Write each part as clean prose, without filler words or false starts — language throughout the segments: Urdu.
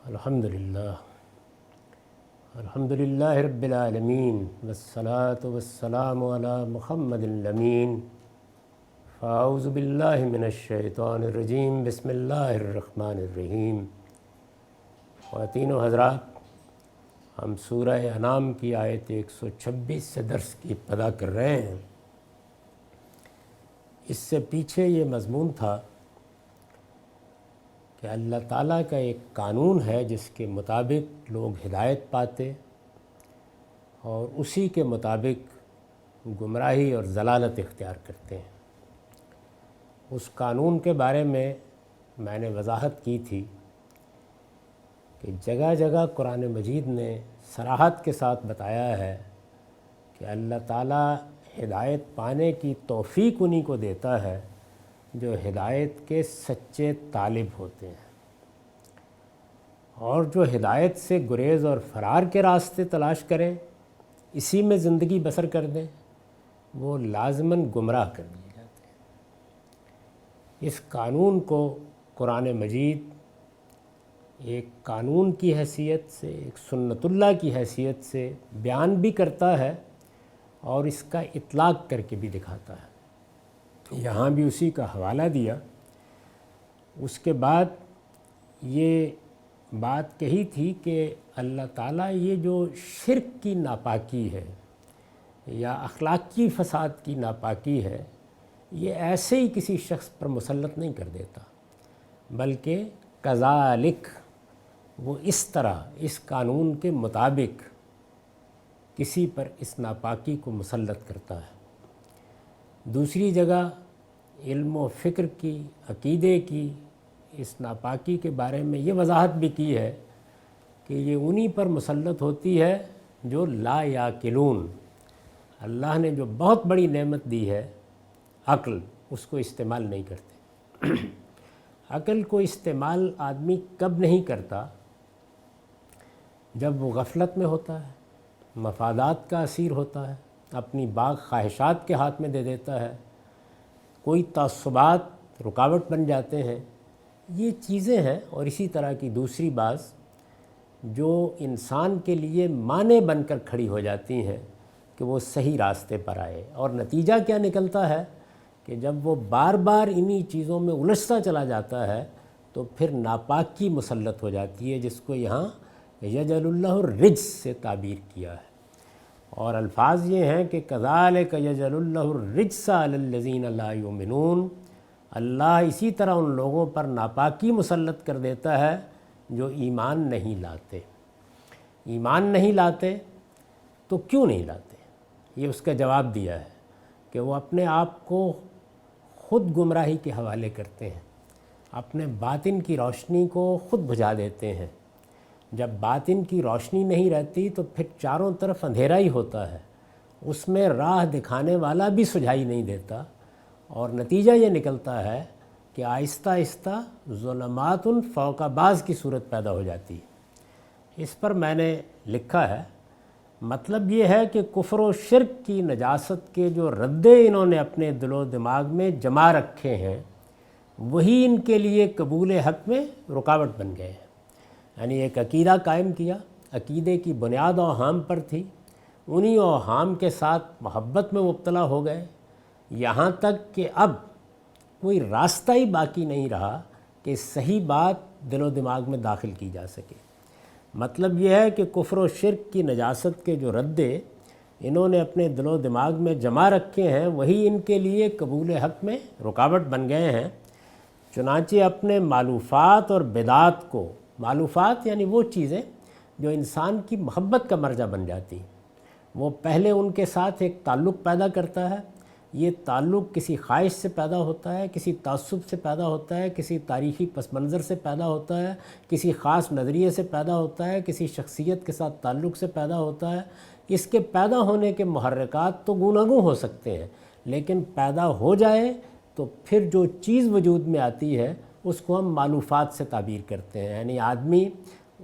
الحمدللہ الحمدللہ رب العالمین والصلاة والسلام علی محمد الامین فاعوذ باللہ من الشیطان الرجیم بسم اللہ الرحمن الرحیم۔ خواتین و حضرات، ہم سورہ انعام کی آیت 126 سے درس کی ابتدا کر رہے ہیں۔ اس سے پیچھے یہ مضمون تھا کہ اللہ تعالیٰ کا ایک قانون ہے جس کے مطابق لوگ ہدایت پاتے اور اسی کے مطابق گمراہی اور ضلالت اختیار کرتے ہیں۔ اس قانون کے بارے میں نے وضاحت کی تھی کہ جگہ جگہ قرآن مجید نے صراحت کے ساتھ بتایا ہے کہ اللہ تعالیٰ ہدایت پانے کی توفیق انہی کو دیتا ہے جو ہدایت کے سچے طالب ہوتے ہیں، اور جو ہدایت سے گریز اور فرار کے راستے تلاش کریں، اسی میں زندگی بسر کر دیں، وہ لازماً گمراہ کر دیے جاتے ہیں۔ اس قانون کو قرآن مجید ایک قانون کی حیثیت سے، ایک سنت اللہ کی حیثیت سے بیان بھی کرتا ہے اور اس کا اطلاق کر کے بھی دکھاتا ہے۔ یہاں بھی اسی کا حوالہ دیا۔ اس کے بعد یہ بات کہی تھی کہ اللہ تعالیٰ یہ جو شرک کی ناپاکی ہے یا اخلاقی فساد کی ناپاکی ہے، یہ ایسے ہی کسی شخص پر مسلط نہیں کر دیتا، بلکہ کذالک، وہ اس طرح اس قانون کے مطابق کسی پر اس ناپاکی کو مسلط کرتا ہے۔ دوسری جگہ علم و فکر کی، عقیدے کی اس ناپاکی کے بارے میں یہ وضاحت بھی کی ہے کہ یہ انہی پر مسلط ہوتی ہے جو لا یعقلون، اللہ نے جو بہت بڑی نعمت دی ہے عقل، اس کو استعمال نہیں کرتے۔ عقل کو استعمال آدمی کب نہیں کرتا؟ جب وہ غفلت میں ہوتا ہے، مفادات کا اسیر ہوتا ہے، اپنی باغ خواہشات کے ہاتھ میں دے دیتا ہے، کوئی تعصبات رکاوٹ بن جاتے ہیں، یہ چیزیں ہیں۔ اور اسی طرح کی دوسری بعض جو انسان کے لیے مانع بن کر کھڑی ہو جاتی ہیں کہ وہ صحیح راستے پر آئے، اور نتیجہ کیا نکلتا ہے کہ جب وہ بار بار انہی چیزوں میں الجھتا چلا جاتا ہے تو پھر ناپاکی مسلط ہو جاتی ہے، جس کو یہاں یجعل اللہ الرجس سے تعبیر کیا ہے۔ اور الفاظ یہ ہیں کہ کذالک یجعل اللہ الرجس علی الذین لا یؤمنون، اللہ اسی طرح ان لوگوں پر ناپاکی مسلط کر دیتا ہے جو ایمان نہیں لاتے۔ ایمان نہیں لاتے تو کیوں نہیں لاتے؟ یہ اس کا جواب دیا ہے کہ وہ اپنے آپ کو خود گمراہی کے حوالے کرتے ہیں، اپنے باطن کی روشنی کو خود بجھا دیتے ہیں۔ جب باطن کی روشنی نہیں رہتی تو پھر چاروں طرف اندھیرا ہی ہوتا ہے، اس میں راہ دکھانے والا بھی سجھائی نہیں دیتا، اور نتیجہ یہ نکلتا ہے کہ آہستہ آہستہ ظلمات فوق بعض کی صورت پیدا ہو جاتی ہے۔ اس پر میں نے لکھا ہے، مطلب یہ ہے کہ کفر و شرک کی نجاست کے جو ردے انہوں نے اپنے دل و دماغ میں جما رکھے ہیں، وہی ان کے لیے قبول حق میں رکاوٹ بن گئے ہیں۔ یعنی ایک عقیدہ قائم کیا، عقیدے کی بنیاد اوہام پر تھی، انہی اوہام کے ساتھ محبت میں مبتلا ہو گئے، یہاں تک کہ اب کوئی راستہ ہی باقی نہیں رہا کہ صحیح بات دل و دماغ میں داخل کی جا سکے۔ مطلب یہ ہے کہ کفر و شرک کی نجاست کے جو ردے انہوں نے اپنے دل و دماغ میں جما رکھے ہیں، وہی ان کے لیے قبول حق میں رکاوٹ بن گئے ہیں۔ چنانچہ اپنے معلوفات اور بدعات کو، معلوفات یعنی وہ چیزیں جو انسان کی محبت کا مرجع بن جاتی ہیں، وہ پہلے ان کے ساتھ ایک تعلق پیدا کرتا ہے۔ یہ تعلق کسی خواہش سے پیدا ہوتا ہے، کسی تعصب سے پیدا ہوتا ہے، کسی تاریخی پس منظر سے پیدا ہوتا ہے، کسی خاص نظریے سے پیدا ہوتا ہے، کسی شخصیت کے ساتھ تعلق سے پیدا ہوتا ہے۔ اس کے پیدا ہونے کے محرکات تو گوناگوں ہو سکتے ہیں، لیکن پیدا ہو جائے تو پھر جو چیز وجود میں آتی ہے اس کو ہم معلوفات سے تعبیر کرتے ہیں۔ یعنی آدمی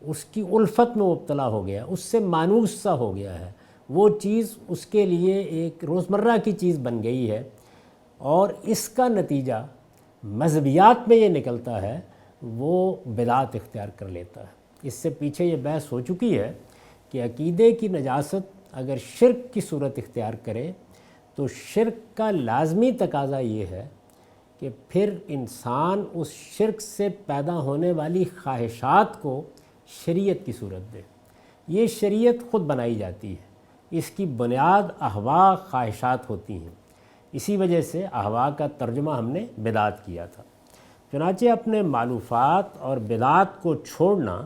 اس کی الفت میں مبتلا ہو گیا، اس سے مانوس سا ہو گیا ہے، وہ چیز اس کے لیے ایک روزمرہ کی چیز بن گئی ہے، اور اس کا نتیجہ مذہبیات میں یہ نکلتا ہے، وہ بدعت اختیار کر لیتا ہے۔ اس سے پیچھے یہ بحث ہو چکی ہے کہ عقیدے کی نجاست اگر شرک کی صورت اختیار کرے تو شرک کا لازمی تقاضا یہ ہے کہ پھر انسان اس شرک سے پیدا ہونے والی خواہشات کو شریعت کی صورت دے۔ یہ شریعت خود بنائی جاتی ہے، اس کی بنیاد احوا خواہشات ہوتی ہیں، اسی وجہ سے احوا کا ترجمہ ہم نے بدعت کیا تھا۔ چنانچہ اپنے مألوفات اور بدعات کو چھوڑنا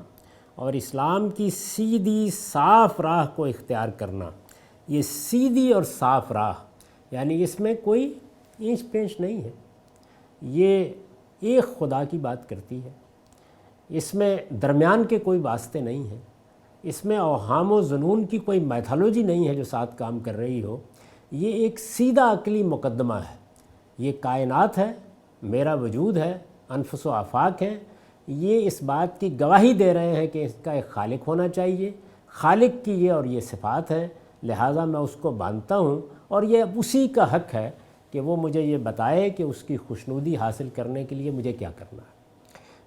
اور اسلام کی سیدھی صاف راہ کو اختیار کرنا، یہ سیدھی اور صاف راہ، یعنی اس میں کوئی اینچ پینچ نہیں ہے، یہ ایک خدا کی بات کرتی ہے، اس میں درمیان کے کوئی واسطے نہیں ہیں، اس میں اوہام و ظنون کی کوئی میتھالوجی نہیں ہے جو ساتھ کام کر رہی ہو، یہ ایک سیدھا عقلی مقدمہ ہے۔ یہ کائنات ہے، میرا وجود ہے، انفس و آفاق ہیں، یہ اس بات کی گواہی دے رہے ہیں کہ اس کا ایک خالق ہونا چاہیے، خالق کی یہ اور یہ صفات ہے، لہٰذا میں اس کو مانتا ہوں، اور یہ اسی کا حق ہے کہ وہ مجھے یہ بتائے کہ اس کی خوشنودی حاصل کرنے کے لیے مجھے کیا کرنا ہے۔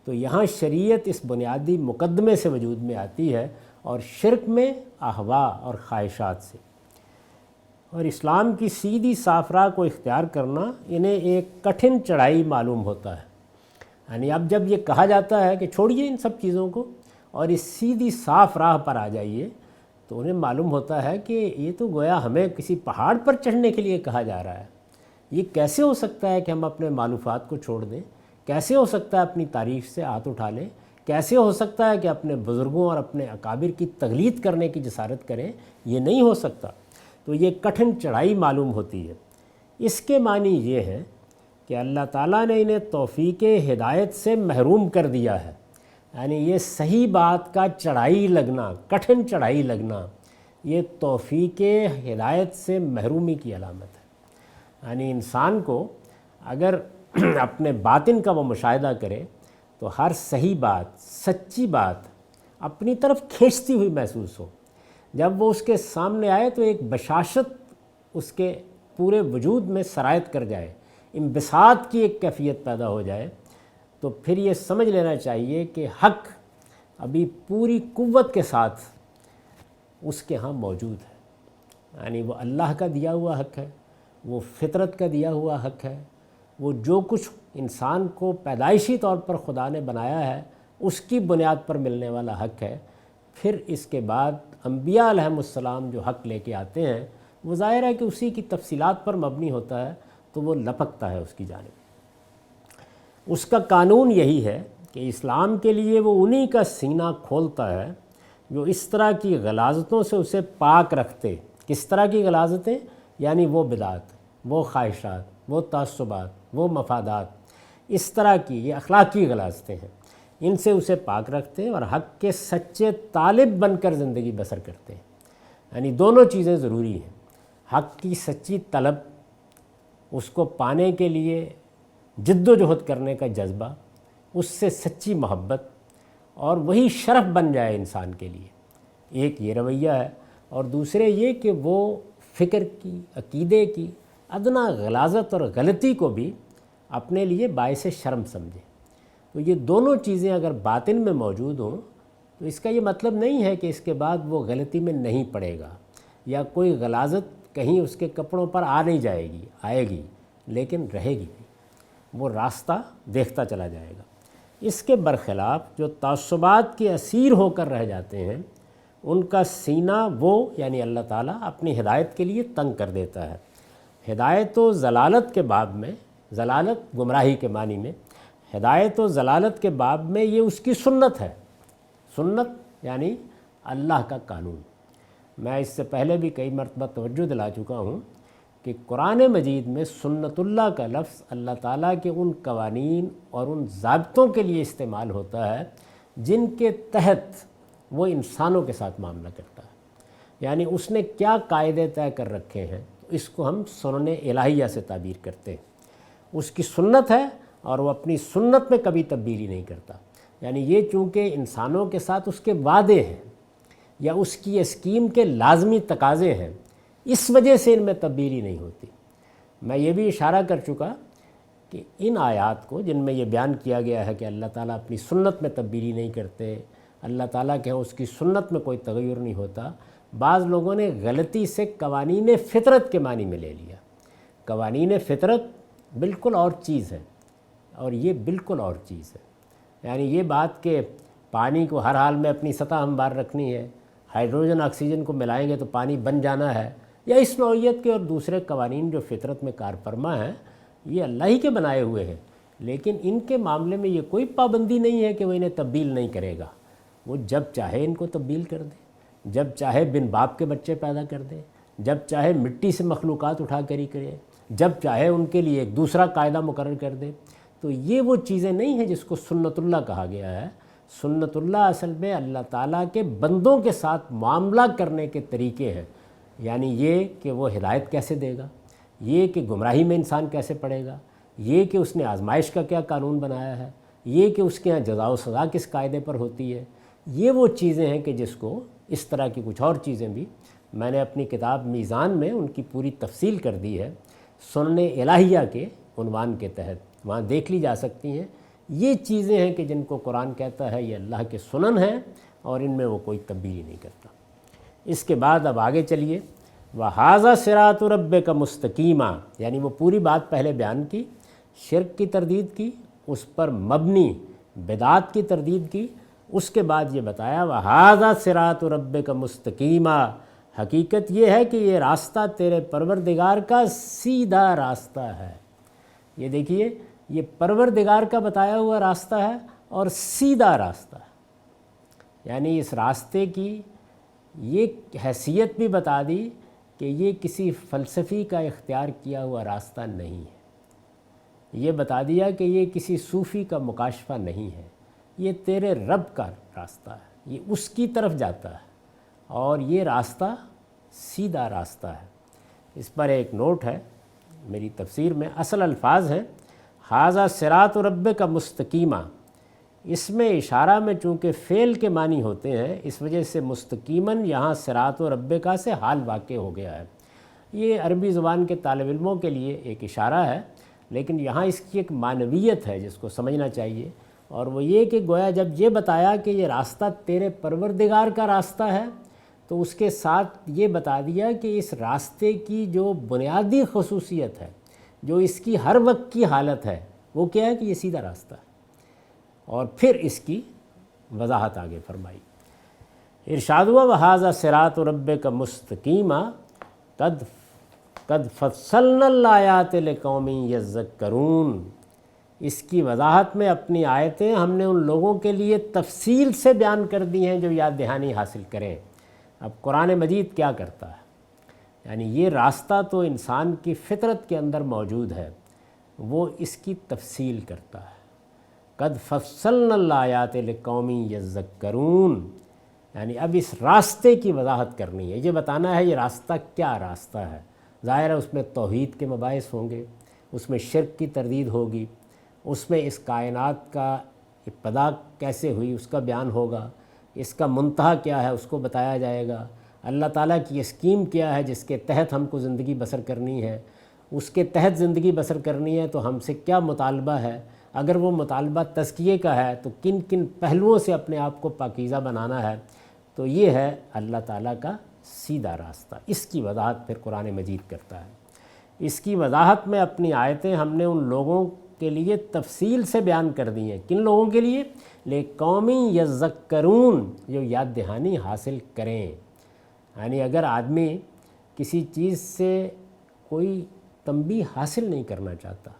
تو یہاں شریعت اس بنیادی مقدمے سے وجود میں آتی ہے، اور شرک میں احوا اور خواہشات سے۔ اور اسلام کی سیدھی صاف راہ کو اختیار کرنا انہیں ایک کٹھن چڑھائی معلوم ہوتا ہے، یعنی اب جب یہ کہا جاتا ہے کہ چھوڑیے ان سب چیزوں کو اور اس سیدھی صاف راہ پر آ جائیے، تو انہیں معلوم ہوتا ہے کہ یہ تو گویا ہمیں کسی پہاڑ پر چڑھنے کے لیے کہا جا رہا ہے۔ یہ کیسے ہو سکتا ہے کہ ہم اپنے مألوفات کو چھوڑ دیں؟ کیسے ہو سکتا ہے اپنی تاریخ سے ہاتھ اٹھا لیں؟ کیسے ہو سکتا ہے کہ اپنے بزرگوں اور اپنے اکابر کی تقلید کرنے کی جسارت کریں؟ یہ نہیں ہو سکتا۔ تو یہ کٹھن چڑھائی معلوم ہوتی ہے۔ اس کے معنی یہ ہے کہ اللہ تعالیٰ نے انہیں توفیق ہدایت سے محروم کر دیا ہے، یعنی یہ صحیح بات کا چڑھائی لگنا، کٹھن چڑھائی لگنا، یہ توفیق ہدایت سے محرومی کی علامت ہے۔ یعنی انسان کو اگر اپنے باطن کا وہ مشاہدہ کرے تو ہر صحیح بات، سچی بات اپنی طرف کھینچتی ہوئی محسوس ہو، جب وہ اس کے سامنے آئے تو ایک بشاشت اس کے پورے وجود میں سرایت کر جائے، انبساط کی ایک کیفیت پیدا ہو جائے، تو پھر یہ سمجھ لینا چاہیے کہ حق ابھی پوری قوت کے ساتھ اس کے ہاں موجود ہے۔ یعنی وہ اللہ کا دیا ہوا حق ہے، وہ فطرت کا دیا ہوا حق ہے، وہ جو کچھ انسان کو پیدائشی طور پر خدا نے بنایا ہے اس کی بنیاد پر ملنے والا حق ہے۔ پھر اس کے بعد انبیاء علیہم السلام جو حق لے کے آتے ہیں وہ ظاہر ہے کہ اسی کی تفصیلات پر مبنی ہوتا ہے، تو وہ لپکتا ہے اس کی جانب۔ اس کا قانون یہی ہے کہ اسلام کے لیے وہ انہی کا سینہ کھولتا ہے جو اس طرح کی غلاظتوں سے اسے پاک رکھتے۔ کس طرح کی غلاظتیں؟ یعنی وہ بدعات، وہ خواہشات، وہ تعصبات، وہ مفادات، اس طرح کی یہ اخلاقی غلاظتیں ہیں، ان سے اسے پاک رکھتے اور حق کے سچے طالب بن کر زندگی بسر کرتے ہیں۔ یعنی دونوں چیزیں ضروری ہیں، حق کی سچی طلب، اس کو پانے کے لیے جد و جہد کرنے کا جذبہ، اس سے سچی محبت، اور وہی شرف بن جائے انسان کے لیے۔ ایک یہ رویہ ہے، اور دوسرے یہ کہ وہ فکر کی، عقیدے کی ادنا غلاظت اور غلطی کو بھی اپنے لیے باعث شرم سمجھے۔ تو یہ دونوں چیزیں اگر باطن میں موجود ہوں تو اس کا یہ مطلب نہیں ہے کہ اس کے بعد وہ غلطی میں نہیں پڑے گا، یا کوئی غلاظت کہیں اس کے کپڑوں پر آ نہیں جائے گی، آئے گی لیکن رہے گی نہیں، وہ راستہ دیکھتا چلا جائے گا۔ اس کے برخلاف جو تعصبات کے اسیر ہو کر رہ جاتے ہیں ان کا سینہ وہ یعنی اللہ تعالیٰ اپنی ہدایت کے لیے تنگ کر دیتا ہے۔ ہدایت و ضلالت کے باب میں، ضلالت گمراہی کے معنی میں، ہدایت و ضلالت کے باب میں یہ اس کی سنت ہے۔ سنت یعنی اللہ کا قانون۔ میں اس سے پہلے بھی کئی مرتبہ توجہ دلا چکا ہوں کہ قرآن مجید میں سنت اللہ کا لفظ اللہ تعالیٰ کے ان قوانین اور ان ضابطوں کے لیے استعمال ہوتا ہے جن کے تحت وہ انسانوں کے ساتھ معاملہ کرتا ہے۔ یعنی اس نے کیا قاعدے طے کر رکھے ہیں، اس کو ہم سنن الہیہ سے تعبیر کرتے ہیں۔ اس کی سنت ہے اور وہ اپنی سنت میں کبھی تبدیلی نہیں کرتا۔ یعنی یہ چونکہ انسانوں کے ساتھ اس کے وعدے ہیں یا اس کی اسکیم کے لازمی تقاضے ہیں، اس وجہ سے ان میں تبدیلی نہیں ہوتی۔ میں یہ بھی اشارہ کر چکا کہ ان آیات کو جن میں یہ بیان کیا گیا ہے کہ اللہ تعالیٰ اپنی سنت میں تبدیلی نہیں کرتے، اللہ تعالیٰ کے اس کی سنت میں کوئی تغیر نہیں ہوتا۔ بعض لوگوں نے غلطی سے قوانین فطرت کے معنی میں لے لیا۔ قوانین فطرت بالکل اور چیز ہے اور یہ بالکل اور چیز ہے۔ یعنی یہ بات کہ پانی کو ہر حال میں اپنی سطح ہموار رکھنی ہے، ہائیڈروجن آکسیجن کو ملائیں گے تو پانی بن جانا ہے، یا اس نوعیت کے اور دوسرے قوانین جو فطرت میں کار فرما ہیں، یہ اللہ ہی کے بنائے ہوئے ہیں، لیکن ان کے معاملے میں یہ کوئی پابندی نہیں ہے کہ وہ انہیں تبدیل نہیں کرے گا۔ وہ جب چاہے ان کو تبدیل کر دے، جب چاہے بن باپ کے بچے پیدا کر دے، جب چاہے مٹی سے مخلوقات اٹھا کر ہی کرے، جب چاہے ان کے لیے ایک دوسرا قاعدہ مقرر کر دے۔ تو یہ وہ چیزیں نہیں ہیں جس کو سنت اللہ کہا گیا ہے۔ سنت اللہ اصل میں اللہ تعالیٰ کے بندوں کے ساتھ معاملہ کرنے کے طریقے ہیں، یعنی یہ کہ وہ ہدایت کیسے دے گا، یہ کہ گمراہی میں انسان کیسے پڑے گا، یہ کہ اس نے آزمائش کا کیا قانون بنایا ہے، یہ کہ اس کے ہاں جزا و سزا کس قاعدے پر ہوتی ہے۔ یہ وہ چیزیں ہیں کہ جس کو اس طرح کی کچھ اور چیزیں بھی میں نے اپنی کتاب میزان میں ان کی پوری تفصیل کر دی ہے، سنن الہیہ کے عنوان کے تحت، وہاں دیکھ لی جا سکتی ہیں۔ یہ چیزیں ہیں کہ جن کو قرآن کہتا ہے یہ اللہ کے سنن ہیں اور ان میں وہ کوئی تبدیلی نہیں کرتا۔ اس کے بعد اب آگے چلیے، وَهَذَا صِرَاطُ رَبِّكَ مُسْتَقِيمًا، یعنی وہ پوری بات پہلے بیان کی، شرک کی تردید کی، اس پر مبنی بدعات کی تردید کی، اس کے بعد یہ بتایا وَهَذَا صِرَاطُ رَبِّكَ مُسْتَقِيمًا، حقیقت یہ ہے کہ یہ راستہ تیرے پروردگار کا سیدھا راستہ ہے۔ یہ دیکھیے، یہ پروردگار کا بتایا ہوا راستہ ہے اور سیدھا راستہ ہے، یعنی اس راستے کی یہ حیثیت بھی بتا دی کہ یہ کسی فلسفی کا اختیار کیا ہوا راستہ نہیں ہے، یہ بتا دیا کہ یہ کسی صوفی کا مکاشفہ نہیں ہے، یہ تیرے رب کا راستہ ہے، یہ اس کی طرف جاتا ہے اور یہ راستہ سیدھا راستہ ہے۔ اس پر ایک نوٹ ہے میری تفسیر میں، اصل الفاظ ہیں ھذا صراط ربک مستقیما، اس میں اشارہ میں چونکہ فعل کے معنی ہوتے ہیں، اس وجہ سے مستقیماً یہاں صراط ربک سے حال واقع ہو گیا ہے۔ یہ عربی زبان کے طالب علموں کے لیے ایک اشارہ ہے، لیکن یہاں اس کی ایک معنویت ہے جس کو سمجھنا چاہیے، اور وہ یہ کہ گویا جب یہ بتایا کہ یہ راستہ تیرے پروردگار کا راستہ ہے، تو اس کے ساتھ یہ بتا دیا کہ اس راستے کی جو بنیادی خصوصیت ہے، جو اس کی ہر وقت کی حالت ہے، وہ کیا ہے کہ یہ سیدھا راستہ ہے، اور پھر اس کی وضاحت آگے فرمائی۔ ارشاد ہوا وَھَذَا صِرَاطُ رَبِّكَ مُسْتَقِيمًا قَدْ فَصَّلْنَا الْآيَاتِ لِقَوْمٍ يَذَّكَّرُونَ، اس کی وضاحت میں اپنی آیتیں ہم نے ان لوگوں کے لیے تفصیل سے بیان کر دی ہیں جو یاد دہانی حاصل کریں۔ اب قرآن مجید کیا کرتا ہے؟ یعنی یہ راستہ تو انسان کی فطرت کے اندر موجود ہے، وہ اس کی تفصیل کرتا ہے۔ قد فصلنا الآیات لقوم یذکرون، یعنی اب اس راستے کی وضاحت کرنی ہے، یہ بتانا ہے یہ راستہ کیا راستہ ہے۔ ظاہر ہے اس میں توحید کے مباحث ہوں گے، اس میں شرک کی تردید ہوگی، اس میں اس کائنات کا ابتدا کیسے ہوئی اس کا بیان ہوگا، اس کا منتہا کیا ہے اس کو بتایا جائے گا، اللہ تعالیٰ کی اسکیم کیا ہے جس کے تحت ہم کو زندگی بسر کرنی ہے، اس کے تحت زندگی بسر کرنی ہے تو ہم سے کیا مطالبہ ہے، اگر وہ مطالبہ تزکیے کا ہے تو کن کن پہلوؤں سے اپنے آپ کو پاکیزہ بنانا ہے۔ تو یہ ہے اللہ تعالیٰ کا سیدھا راستہ، اس کی وضاحت پھر قرآن مجید کرتا ہے۔ اس کی وضاحت میں اپنی آیتیں ہم نے ان لوگوں کے لیے تفصیل سے بیان کر دی ہیں، کن لوگوں کے لیے؟ لِقَوْمٍ یَذَّکَّرُونَ، جو یاد دہانی حاصل کریں۔ یعنی اگر آدمی کسی چیز سے کوئی تنبیہ حاصل نہیں کرنا چاہتا،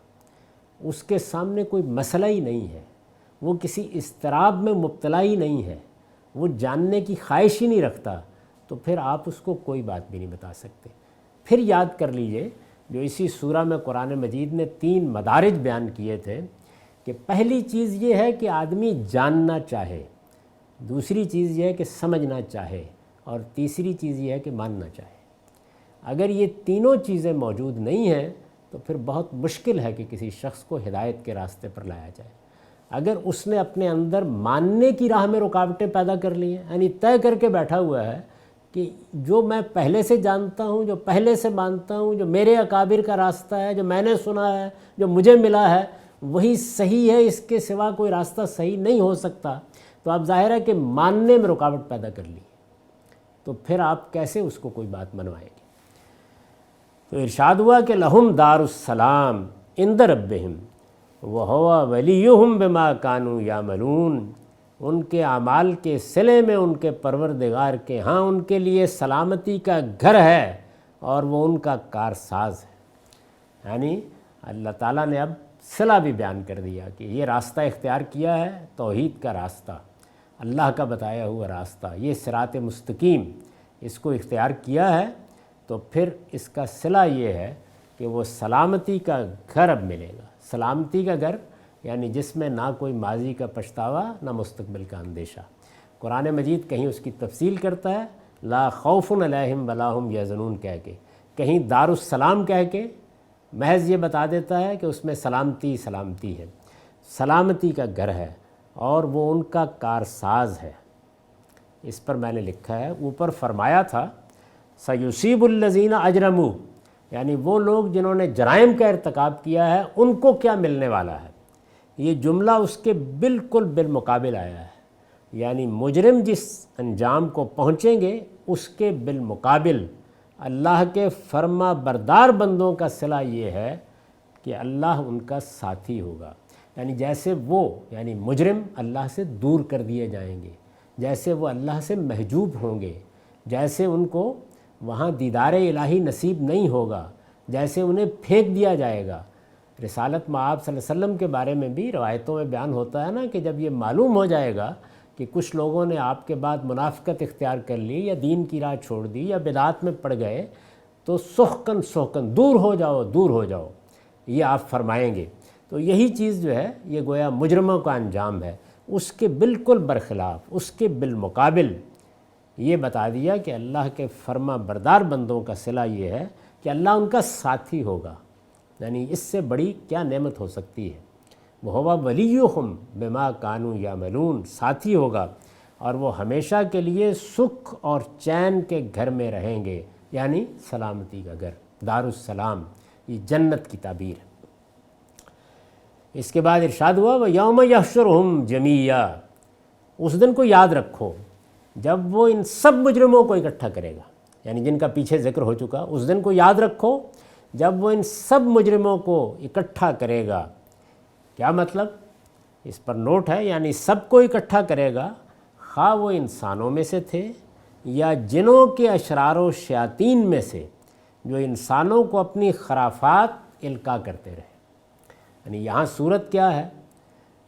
اس کے سامنے کوئی مسئلہ ہی نہیں ہے، وہ کسی اضطراب میں مبتلا ہی نہیں ہے، وہ جاننے کی خواہش ہی نہیں رکھتا، تو پھر آپ اس کو کوئی بات بھی نہیں بتا سکتے۔ پھر یاد کر لیجئے جو اسی سورہ میں قرآن مجید نے 3 مدارج بیان کیے تھے، کہ پہلی چیز یہ ہے کہ آدمی جاننا چاہے، دوسری چیز یہ ہے کہ سمجھنا چاہے، اور تیسری چیز یہ ہے کہ ماننا چاہے۔ اگر یہ تینوں چیزیں موجود نہیں ہیں تو پھر بہت مشکل ہے کہ کسی شخص کو ہدایت کے راستے پر لایا جائے۔ اگر اس نے اپنے اندر ماننے کی راہ میں رکاوٹیں پیدا کر لی ہیں، یعنی طے کر کے بیٹھا ہوا ہے کہ جو میں پہلے سے جانتا ہوں، جو پہلے سے مانتا ہوں، جو میرے اکابر کا راستہ ہے، جو میں نے سنا ہے، جو مجھے ملا ہے، وہی صحیح ہے، اس کے سوا کوئی راستہ صحیح نہیں ہو سکتا، تو اب ظاہر ہے کہ ماننے میں رکاوٹ پیدا کر لی، تو پھر آپ کیسے اس کو کوئی بات منوائیں گے؟ تو ارشاد ہوا کہ لہم دار السلام عند ربہم وہو ولیہم بما کانوا یعملون، ان کے اعمال کے صلے میں ان کے پروردگار کے ہاں ان کے لیے سلامتی کا گھر ہے اور وہ ان کا کارساز ہے۔ یعنی اللہ تعالیٰ نے اب صلہ بھی بیان کر دیا کہ یہ راستہ اختیار کیا ہے، توحید کا راستہ، اللہ کا بتایا ہوا راستہ، یہ صراط مستقیم، اس کو اختیار کیا ہے، تو پھر اس کا صلہ یہ ہے کہ وہ سلامتی کا گھر اب ملے گا۔ سلامتی کا گھر یعنی جس میں نہ کوئی ماضی کا پچھتاوا نہ مستقبل کا اندیشہ۔ قرآن مجید کہیں اس کی تفصیل کرتا ہے لا خوف علیہم ولا ہم یحزنون کہہ کے، کہیں دار السلام کہہ کے محض یہ بتا دیتا ہے کہ اس میں سلامتی سلامتی ہے، سلامتی کا گھر ہے اور وہ ان کا کارساز ہے۔ اس پر میں نے لکھا ہے، اوپر فرمایا تھا سیصیب الذین اجرموا، یعنی وہ لوگ جنہوں نے جرائم کا ارتکاب کیا ہے ان کو کیا ملنے والا ہے، یہ جملہ اس کے بالکل بالمقابل آیا ہے، یعنی مجرم جس انجام کو پہنچیں گے اس کے بالمقابل اللہ کے فرما بردار بندوں کا صلہ یہ ہے کہ اللہ ان کا ساتھی ہوگا۔ یعنی جیسے وہ یعنی مجرم اللہ سے دور کر دیے جائیں گے، جیسے وہ اللہ سے محجوب ہوں گے، جیسے ان کو وہاں دیدار الہی نصیب نہیں ہوگا، جیسے انہیں پھینک دیا جائے گا۔ رسالت مآب صلی اللہ علیہ وسلم کے بارے میں بھی روایتوں میں بیان ہوتا ہے نا کہ جب یہ معلوم ہو جائے گا کہ کچھ لوگوں نے آپ کے بعد منافقت اختیار کر لی یا دین کی راہ چھوڑ دی یا بدعات میں پڑ گئے، تو سحقن سحقن دور ہو جاؤ دور ہو جاؤ، یہ آپ فرمائیں گے۔ تو یہی چیز جو ہے یہ گویا مجرموں کا انجام ہے، اس کے بالکل برخلاف، اس کے بالمقابل یہ بتا دیا کہ اللہ کے فرما بردار بندوں کا صلہ یہ ہے کہ اللہ ان کا ساتھی ہوگا۔ یعنی اس سے بڑی کیا نعمت ہو سکتی ہے؟ وَهُوَ وَلِيُّهُمْ بِمَا كَانُوا يَعْمَلُونَ، ساتھی ہوگا اور وہ ہمیشہ کے لیے سکھ اور چین کے گھر میں رہیں گے، یعنی سلامتی کا گھر، دار السلام، یہ جنت کی تعبیر ہے۔ اس کے بعد ارشاد ہوا وَيَوْمَ يَحْشُرُهُمْ جَمِيعًا، اس دن کو یاد رکھو جب وہ ان سب مجرموں کو اکٹھا کرے گا، یعنی جن کا پیچھے ذکر ہو چکا، اس دن کو یاد رکھو جب وہ ان سب مجرموں کو اکٹھا کرے گا۔ کیا مطلب؟ اس پر نوٹ ہے، یعنی سب کو اکٹھا کرے گا، خواہ وہ انسانوں میں سے تھے یا جنوں کے اشرار و شیاطین میں سے جو انسانوں کو اپنی خرافات القاء کرتے رہے۔ یعنی یہاں صورت کیا ہے؟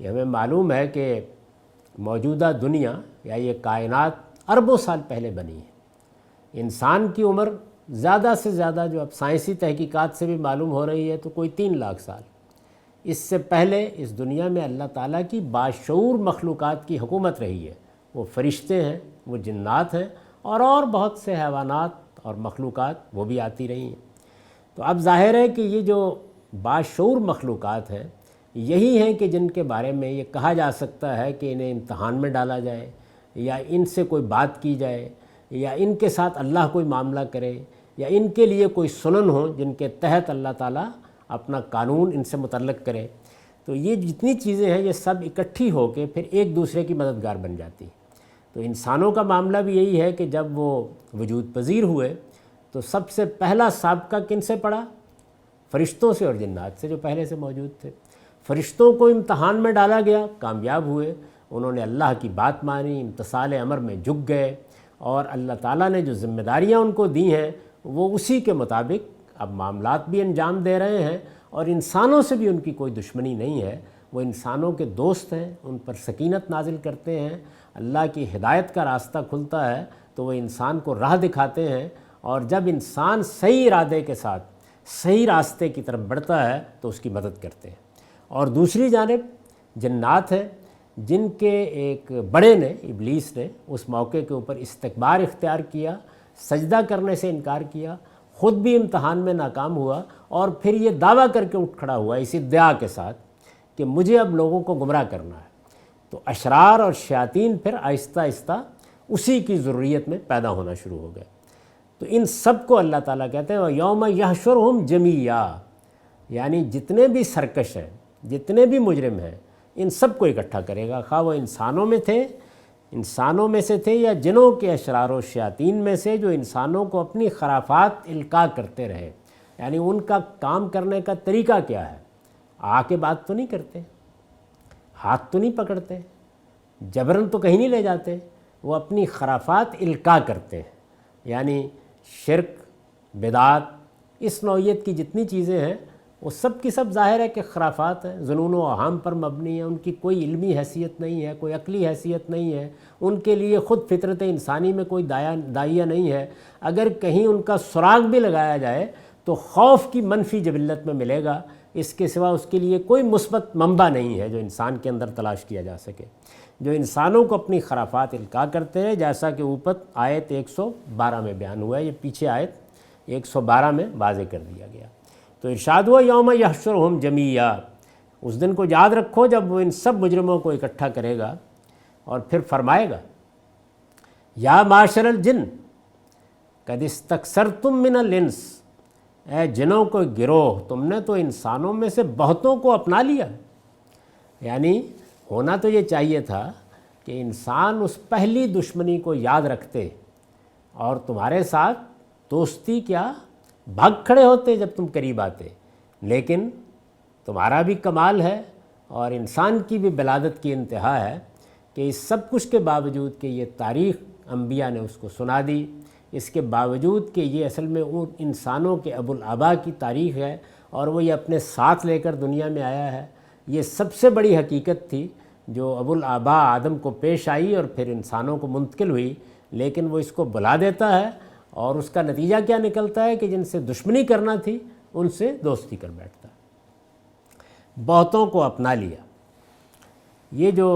یہ ہمیں معلوم ہے کہ موجودہ دنیا یا یہ کائنات اربوں سال پہلے بنی ہے۔ انسان کی عمر زیادہ سے زیادہ جو اب سائنسی تحقیقات سے بھی معلوم ہو رہی ہے تو کوئی 3 لاکھ سال۔ اس سے پہلے اس دنیا میں اللہ تعالیٰ کی باشعور مخلوقات کی حکومت رہی ہے، وہ فرشتے ہیں، وہ جنات ہیں اور بہت سے حیوانات اور مخلوقات وہ بھی آتی رہی ہیں۔ تو اب ظاہر ہے کہ یہ جو باشعور مخلوقات ہیں یہی ہیں کہ جن کے بارے میں یہ کہا جا سکتا ہے کہ انہیں امتحان میں ڈالا جائے یا ان سے کوئی بات کی جائے یا ان کے ساتھ اللہ کوئی معاملہ کرے یا ان کے لیے کوئی سنن ہو جن کے تحت اللہ تعالیٰ اپنا قانون ان سے متعلق کرے۔ تو یہ جتنی چیزیں ہیں یہ سب اکٹھی ہو کے پھر ایک دوسرے کی مددگار بن جاتی۔ تو انسانوں کا معاملہ بھی یہی ہے کہ جب وہ وجود پذیر ہوئے تو سب سے پہلا سابقہ کن سے پڑا؟ فرشتوں سے اور جنات سے جو پہلے سے موجود تھے۔ فرشتوں کو امتحان میں ڈالا گیا، کامیاب ہوئے، انہوں نے اللہ کی بات مانی، امتثال امر میں جھک گئے اور اللہ تعالیٰ نے جو ذمہ داریاں ان کو دی ہیں وہ اسی کے مطابق اب معاملات بھی انجام دے رہے ہیں، اور انسانوں سے بھی ان کی کوئی دشمنی نہیں ہے، وہ انسانوں کے دوست ہیں، ان پر سکینت نازل کرتے ہیں، اللہ کی ہدایت کا راستہ کھلتا ہے تو وہ انسان کو راہ دکھاتے ہیں، اور جب انسان صحیح ارادے کے ساتھ صحیح راستے کی طرف بڑھتا ہے تو اس کی مدد کرتے ہیں۔ اور دوسری جانب جنات ہیں جن کے ایک بڑے نے، ابلیس نے، اس موقع کے اوپر استکبار اختیار کیا، سجدہ کرنے سے انکار کیا، خود بھی امتحان میں ناکام ہوا اور پھر یہ دعویٰ کر کے اٹھ کھڑا ہوا اس ادعا کے ساتھ کہ مجھے اب لوگوں کو گمراہ کرنا ہے۔ تو اشرار اور شیاطین پھر آہستہ آہستہ اسی کی ذریت میں پیدا ہونا شروع ہو گئے۔ تو ان سب کو اللہ تعالیٰ کہتے ہیں وَيَوْمَ يَحْشُرُهُمْ جَمِيعًا، یعنی جتنے بھی سرکش ہیں، جتنے بھی مجرم ہیں، ان سب کو اکٹھا کرے گا، خواہ وہ انسانوں میں تھے انسانوں میں سے تھے یا جنوں کے اشرار و شیاطین میں سے، جو انسانوں کو اپنی خرافات القاء کرتے رہے۔ یعنی ان کا کام کرنے کا طریقہ کیا ہے؟ آ کے بات تو نہیں کرتے، ہاتھ تو نہیں پکڑتے، جبرن تو کہیں نہیں لے جاتے، وہ اپنی خرافات القاء کرتے ہیں۔ یعنی شرک، بدعات، اس نوعیت کی جتنی چیزیں ہیں وہ سب کی سب ظاہر ہے کہ خرافات ہیں، ظنون و اوہام پر مبنی ہیں، ان کی کوئی علمی حیثیت نہیں ہے، کوئی عقلی حیثیت نہیں ہے، ان کے لیے خود فطرت انسانی میں کوئی داعیہ نہیں ہے۔ اگر کہیں ان کا سراغ بھی لگایا جائے تو خوف کی منفی جبلت میں ملے گا، اس کے سوا اس کے لیے کوئی مثبت منبع نہیں ہے جو انسان کے اندر تلاش کیا جا سکے، جو انسانوں کو اپنی خرافات القاء کرتے ہیں، جیسا کہ اوپر آیت 112 میں بیان ہوا ہے۔ یہ پیچھے آیت 112 میں واضح کر دیا گیا۔ تو ارشاد ہوا یوم یحشرہم جمیعا، اس دن کو یاد رکھو جب وہ ان سب مجرموں کو اکٹھا کرے گا اور پھر فرمائے گا یا معاشر الجن قد استکثرتم من الانس، اے جنوں کو گروہ، تم نے تو انسانوں میں سے بہتوں کو اپنا لیا۔ یعنی ہونا تو یہ چاہیے تھا کہ انسان اس پہلی دشمنی کو یاد رکھتے اور تمہارے ساتھ دوستی کیا بھاگ کھڑے ہوتے جب تم قریب آتے، لیکن تمہارا بھی کمال ہے اور انسان کی بھی بلادت کی انتہا ہے کہ اس سب کچھ کے باوجود کہ یہ تاریخ انبیاء نے اس کو سنا دی، اس کے باوجود کہ یہ اصل میں ان انسانوں کے ابوالآباء کی تاریخ ہے اور وہ یہ اپنے ساتھ لے کر دنیا میں آیا ہے، یہ سب سے بڑی حقیقت تھی جو ابوالآباء آدم کو پیش آئی اور پھر انسانوں کو منتقل ہوئی، لیکن وہ اس کو بلا دیتا ہے اور اس کا نتیجہ کیا نکلتا ہے کہ جن سے دشمنی کرنا تھی ان سے دوستی کر بیٹھتا ہے۔ بہتوں کو اپنا لیا، یہ جو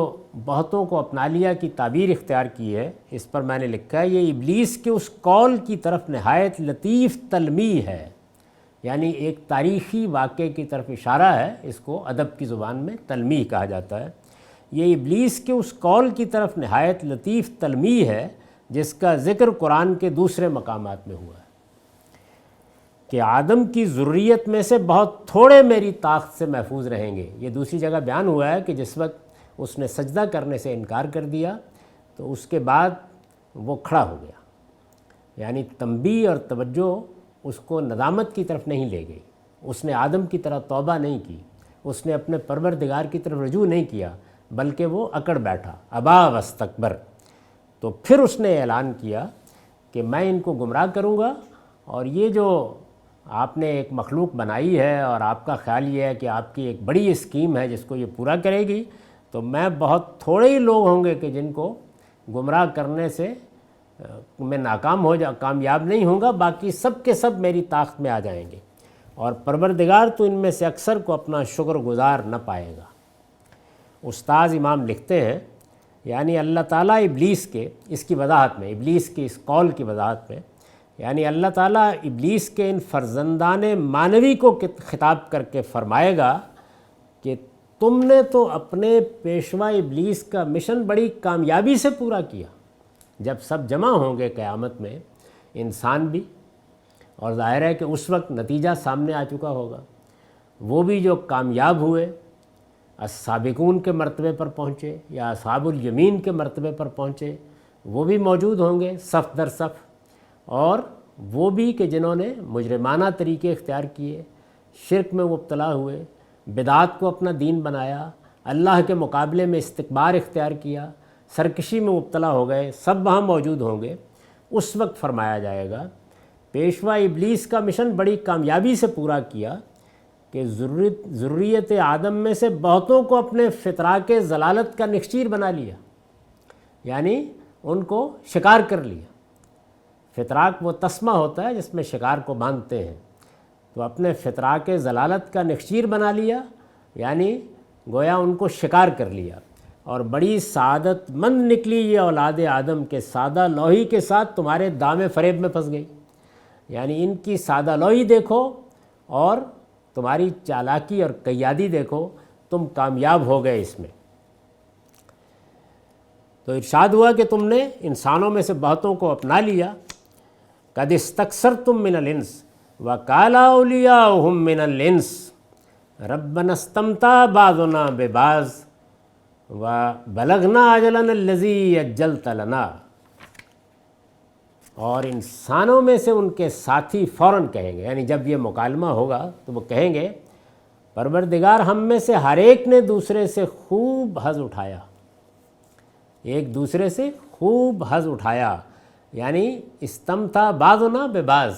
بہتوں کو اپنا لیا کی تعبیر اختیار کی ہے، اس پر میں نے لکھا ہے یہ ابلیس کے اس قول کی طرف نہایت لطیف تلمیح ہے، یعنی ایک تاریخی واقعے کی طرف اشارہ ہے، اس کو ادب کی زبان میں تلمیح کہا جاتا ہے۔ یہ ابلیس کے اس قول کی طرف نہایت لطیف تلمیح ہے جس کا ذکر قرآن کے دوسرے مقامات میں ہوا ہے کہ آدم کی ذریت میں سے بہت تھوڑے میری طاقت سے محفوظ رہیں گے۔ یہ دوسری جگہ بیان ہوا ہے کہ جس وقت اس نے سجدہ کرنے سے انکار کر دیا تو اس کے بعد وہ کھڑا ہو گیا، یعنی تنبیہ اور توجہ اس کو ندامت کی طرف نہیں لے گئی، اس نے آدم کی طرح توبہ نہیں کی، اس نے اپنے پروردگار کی طرف رجوع نہیں کیا، بلکہ وہ اکڑ بیٹھا، ابا واستکبر۔ تو پھر اس نے اعلان کیا کہ میں ان کو گمراہ کروں گا، اور یہ جو آپ نے ایک مخلوق بنائی ہے اور آپ کا خیال یہ ہے کہ آپ کی ایک بڑی اسکیم ہے جس کو یہ پورا کرے گی، تو میں بہت تھوڑے ہی لوگ ہوں گے کہ جن کو گمراہ کرنے سے میں کامیاب نہیں ہوں گا، باقی سب کے سب میری طاقت میں آ جائیں گے، اور پروردگار تو ان میں سے اکثر کو اپنا شکر گزار نہ پائے گا۔ استاذ امام لکھتے ہیں یعنی اللہ تعالیٰ ابلیس کے اس کی وضاحت میں، ابلیس کی اس قول کی وضاحت میں، یعنی اللہ تعالیٰ ابلیس کے ان فرزندان معنوی کو خطاب کر کے فرمائے گا کہ تم نے تو اپنے پیشوا ابلیس کا مشن بڑی کامیابی سے پورا کیا۔ جب سب جمع ہوں گے قیامت میں، انسان بھی، اور ظاہر ہے کہ اس وقت نتیجہ سامنے آ چکا ہوگا، وہ بھی جو کامیاب ہوئے، السابقون کے مرتبے پر پہنچے یا اصحاب الیمین کے مرتبے پر پہنچے، وہ بھی موجود ہوں گے صف در صف، اور وہ بھی کہ جنہوں نے مجرمانہ طریقے اختیار کیے، شرک میں مبتلا ہوئے، بدعات کو اپنا دین بنایا، اللہ کے مقابلے میں استکبار اختیار کیا، سرکشی میں مبتلا ہو گئے، سب وہاں موجود ہوں گے۔ اس وقت فرمایا جائے گا پیشوا ابلیس کا مشن بڑی کامیابی سے پورا کیا کہ ذریت آدم میں سے بہتوں کو اپنے فطراک ضلالت کا نخچیر بنا لیا، یعنی ان کو شکار کر لیا۔ فطراک وہ تسمہ ہوتا ہے جس میں شکار کو باندھتے ہیں، تو اپنے فطراک ضلالت کا نخچیر بنا لیا، یعنی گویا ان کو شکار کر لیا، اور بڑی سعادت مند نکلی یہ اولاد آدم کے سادہ لوہی کے ساتھ تمہارے دام فریب میں پھنس گئی۔ یعنی ان کی سادہ لوہی دیکھو اور تمہاری چالاکی اور قیادی دیکھو، تم کامیاب ہو گئے اس میں۔ تو ارشاد ہوا کہ تم نے انسانوں میں سے بہتوں کو اپنا لیا، قد استکثرتم من الانس وقال اولیاؤہم من الانس ربنا استمتع بعضنا ببعض وَبَلَغْنَا أَجَلَنَا الَّذِي أَجَّلْتَ لَنَا، اور انسانوں میں سے ان کے ساتھی فوراً کہیں گے، یعنی جب یہ مکالمہ ہوگا تو وہ کہیں گے پروردگار ہم میں سے ہر ایک نے دوسرے سے خوب حظ اٹھایا، ایک دوسرے سے خوب حظ اٹھایا، یعنی استمتع بعضنا ببعض،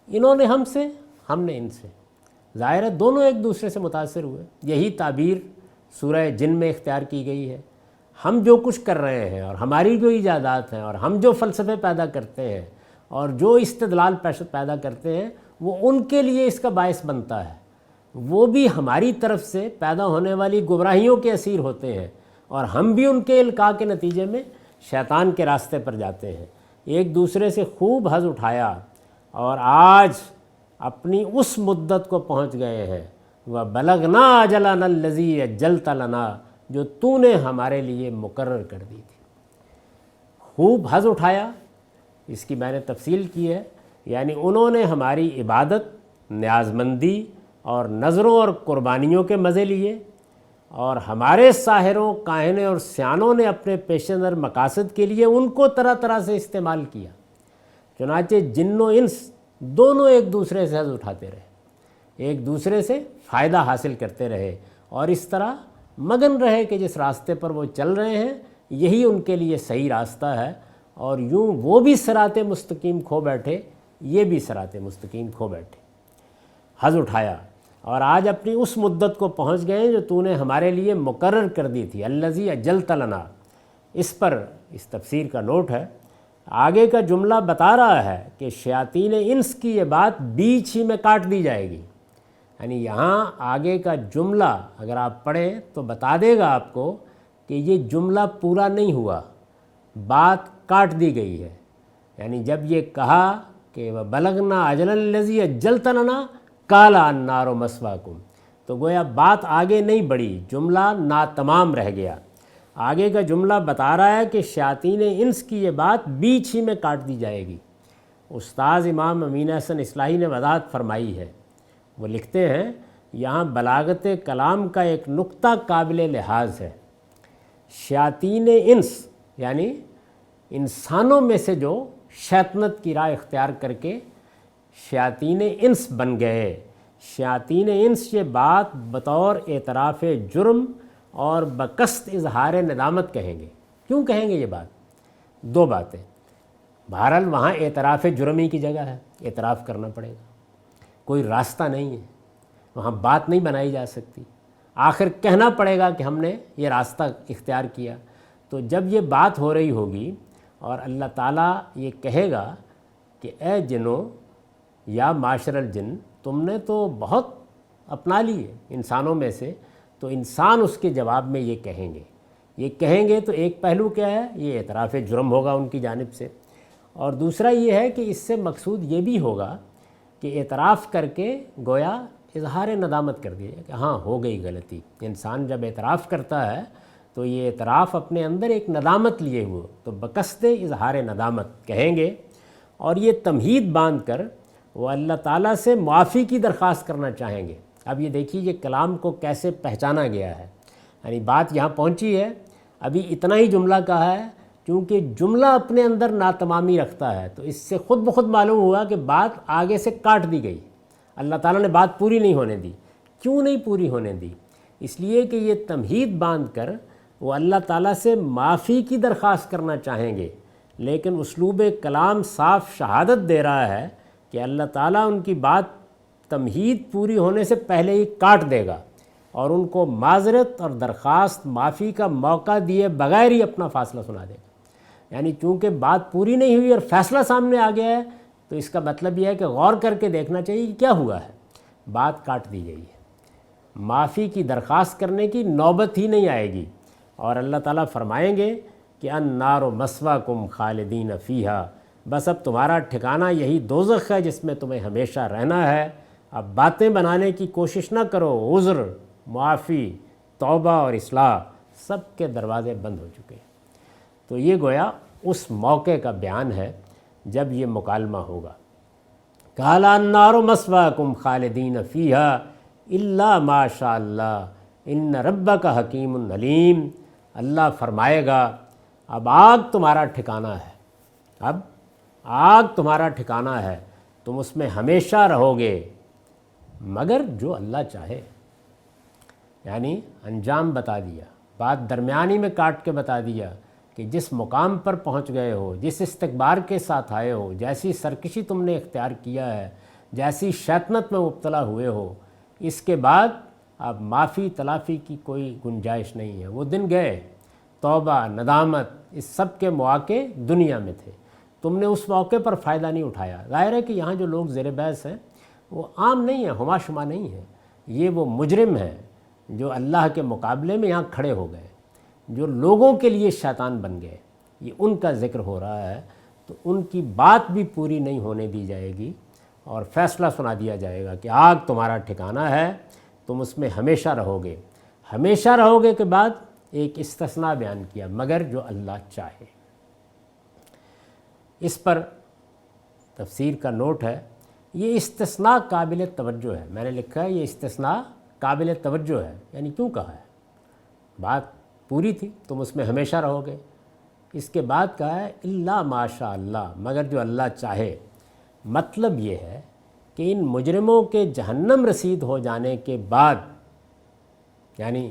انہوں نے ہم سے، ہم نے ان سے، ظاہر ہے دونوں ایک دوسرے سے متاثر ہوئے۔ یہی تعبیر سورہ جن میں اختیار کی گئی ہے۔ ہم جو کچھ کر رہے ہیں اور ہماری جو ایجادات ہیں اور ہم جو فلسفے پیدا کرتے ہیں اور جو استدلال پیدا کرتے ہیں وہ ان کے لیے اس کا باعث بنتا ہے، وہ بھی ہماری طرف سے پیدا ہونے والی گمراہیوں کے اسیر ہوتے ہیں اور ہم بھی ان کے القاء کے نتیجے میں شیطان کے راستے پر جاتے ہیں۔ ایک دوسرے سے خوب حظ اٹھایا اور آج اپنی اس مدت کو پہنچ گئے ہیں، وَبَلَغْنَا أَجَلَنَا الَّذِي أَجَّلْتَ لَنَا، جو تو نے ہمارے لیے مقرر کر دی تھی۔ خوب حظ اٹھایا، اس کی میں نے تفصیل کی ہے، یعنی انہوں نے ہماری عبادت، نیازمندی اور نظروں اور قربانیوں کے مزے لیے، اور ہمارے ساحروں، کاہنوں اور سیانوں نے اپنے پیش نظر مقاصد کے لیے ان کو طرح طرح سے استعمال کیا۔ چنانچہ جن و انس دونوں ایک دوسرے سے حظ اٹھاتے رہے، ایک دوسرے سے فائدہ حاصل کرتے رہے اور اس طرح مگن رہے کہ جس راستے پر وہ چل رہے ہیں یہی ان کے لیے صحیح راستہ ہے، اور یوں وہ بھی صراط مستقیم کھو بیٹھے، یہ بھی صراط مستقیم کھو بیٹھے۔ حظ اٹھایا اور آج اپنی اس مدت کو پہنچ گئے جو تو نے ہمارے لیے مقرر کر دی تھی، الذی اجلت لنا۔ اس پر اس تفسیر کا نوٹ ہے، آگے کا جملہ بتا رہا ہے کہ شیاطین انس کی یہ بات بیچ ہی میں کاٹ دی جائے گی، یعنی یہاں آگے کا جملہ اگر آپ پڑھیں تو بتا دے گا آپ کو کہ یہ جملہ پورا نہیں ہوا، بات کاٹ دی گئی ہے۔ یعنی جب یہ کہا کہ وَبَلَغْنَا أَجَلَنَا الَّذِي أَجَّلْتَ لَنَا قَالَ النَّارُ مَثْوَاكُمْ، تو گویا بات آگے نہیں بڑھی، جملہ ناتمام رہ گیا۔ آگے کا جملہ بتا رہا ہے کہ شیاطین انس کی یہ بات بیچ ہی میں کاٹ دی جائے گی۔ استاذ امام امین احسن اصلاحی نے وضاحت فرمائی ہے، وہ لکھتے ہیں یہاں بلاغت کلام کا ایک نقطہ قابل لحاظ ہے۔ شیاطین انس یعنی انسانوں میں سے جو شیطنت کی راہ اختیار کر کے شیاطین انس بن گئے، شیاطین انس یہ بات بطور اعتراف جرم اور بقصد اظہار ندامت کہیں گے۔ کیوں کہیں گے یہ بات؟ دو باتیں، بہرحال وہاں اعتراف جرمی کی جگہ ہے، اعتراف کرنا پڑے گا، کوئی راستہ نہیں ہے، وہاں بات نہیں بنائی جا سکتی، آخر کہنا پڑے گا کہ ہم نے یہ راستہ اختیار کیا۔ تو جب یہ بات ہو رہی ہوگی اور اللہ تعالیٰ یہ کہے گا کہ اے جنوں یا معاشر الجن، تم نے تو بہت اپنا لیے انسانوں میں سے، تو انسان اس کے جواب میں یہ کہیں گے تو ایک پہلو کیا ہے، یہ اعتراف جرم ہوگا ان کی جانب سے، اور دوسرا یہ ہے کہ اس سے مقصود یہ بھی ہوگا کہ اعتراف کر کے گویا اظہار ندامت کر دیا کہ ہاں ہو گئی غلطی۔ انسان جب اعتراف کرتا ہے تو یہ اعتراف اپنے اندر ایک ندامت لیے ہوئے تو بقصد اظہار ندامت کہیں گے، اور یہ تمہید باندھ کر وہ اللہ تعالیٰ سے معافی کی درخواست کرنا چاہیں گے۔ اب یہ دیکھیے یہ کلام کو کیسے پہچانا گیا ہے، یعنی بات یہاں پہنچی ہے، ابھی اتنا ہی جملہ کہا ہے، کیونکہ جملہ اپنے اندر ناتمامی رکھتا ہے تو اس سے خود بخود معلوم ہوا کہ بات آگے سے کاٹ دی گئی، اللہ تعالیٰ نے بات پوری نہیں ہونے دی۔ کیوں نہیں پوری ہونے دی؟ اس لیے کہ یہ تمہید باندھ کر وہ اللہ تعالیٰ سے معافی کی درخواست کرنا چاہیں گے، لیکن اسلوب کلام صاف شہادت دے رہا ہے کہ اللہ تعالیٰ ان کی بات تمہید پوری ہونے سے پہلے ہی کاٹ دے گا اور ان کو معذرت اور درخواست معافی کا موقع دیے بغیر ہی اپنا فیصلہ سنا دے گا۔ یعنی چونکہ بات پوری نہیں ہوئی اور فیصلہ سامنے آ گیا ہے تو اس کا مطلب یہ ہے کہ غور کر کے دیکھنا چاہیے کہ کیا ہوا ہے، بات کاٹ دی گئی ہے، معافی کی درخواست کرنے کی نوبت ہی نہیں آئے گی، اور اللہ تعالیٰ فرمائیں گے کہ النار مثواکم خالدین فیہا، بس اب تمہارا ٹھکانہ یہی دوزخ ہے جس میں تمہیں ہمیشہ رہنا ہے۔ اب باتیں بنانے کی کوشش نہ کرو، عذر، معافی، توبہ اور اصلاح سب کے دروازے بند ہو چکے ہیں۔ تو یہ گویا اس موقع کا بیان ہے جب یہ مکالمہ ہوگا۔ قال النار مثواکم خالدین فیہا الا ما شاء اللہ ان ربک حکیم علیم، اللہ فرمائے گا اب آگ تمہارا ٹھکانہ ہے، اب آگ تمہارا ٹھکانہ ہے، تم اس میں ہمیشہ رہو گے مگر جو اللہ چاہے۔ یعنی انجام بتا دیا، بات درمیانی میں کاٹ کے بتا دیا کہ جس مقام پر پہنچ گئے ہو، جس استکبار کے ساتھ آئے ہو، جیسی سرکشی تم نے اختیار کیا ہے، جیسی شیطنت میں مبتلا ہوئے ہو، اس کے بعد اب معافی تلافی کی کوئی گنجائش نہیں ہے۔ وہ دن گئے، توبہ ندامت اس سب کے مواقع دنیا میں تھے، تم نے اس موقع پر فائدہ نہیں اٹھایا۔ ظاہر ہے کہ یہاں جو لوگ زیر بحث ہیں وہ عام نہیں ہیں، ہما شما نہیں ہیں، یہ وہ مجرم ہیں جو اللہ کے مقابلے میں یہاں کھڑے ہو گئے، جو لوگوں کے لیے شیطان بن گئے، یہ ان کا ذکر ہو رہا ہے۔ تو ان کی بات بھی پوری نہیں ہونے دی جائے گی اور فیصلہ سنا دیا جائے گا کہ آگ تمہارا ٹھکانہ ہے، تم اس میں ہمیشہ رہو گے۔ ہمیشہ رہو گے کے بعد ایک استثناء بیان کیا، مگر جو اللہ چاہے۔ اس پر تفسیر کا نوٹ ہے، یہ استثناء قابل توجہ ہے، میں نے لکھا ہے یہ استثناء قابل توجہ ہے، یعنی کیوں کہا ہے؟ بات پوری تھی، تم اس میں ہمیشہ رہو گے، اس کے بعد کہا ہے الا ماشاء اللہ، مگر جو اللہ چاہے۔ مطلب یہ ہے کہ ان مجرموں کے جہنم رسید ہو جانے کے بعد، یعنی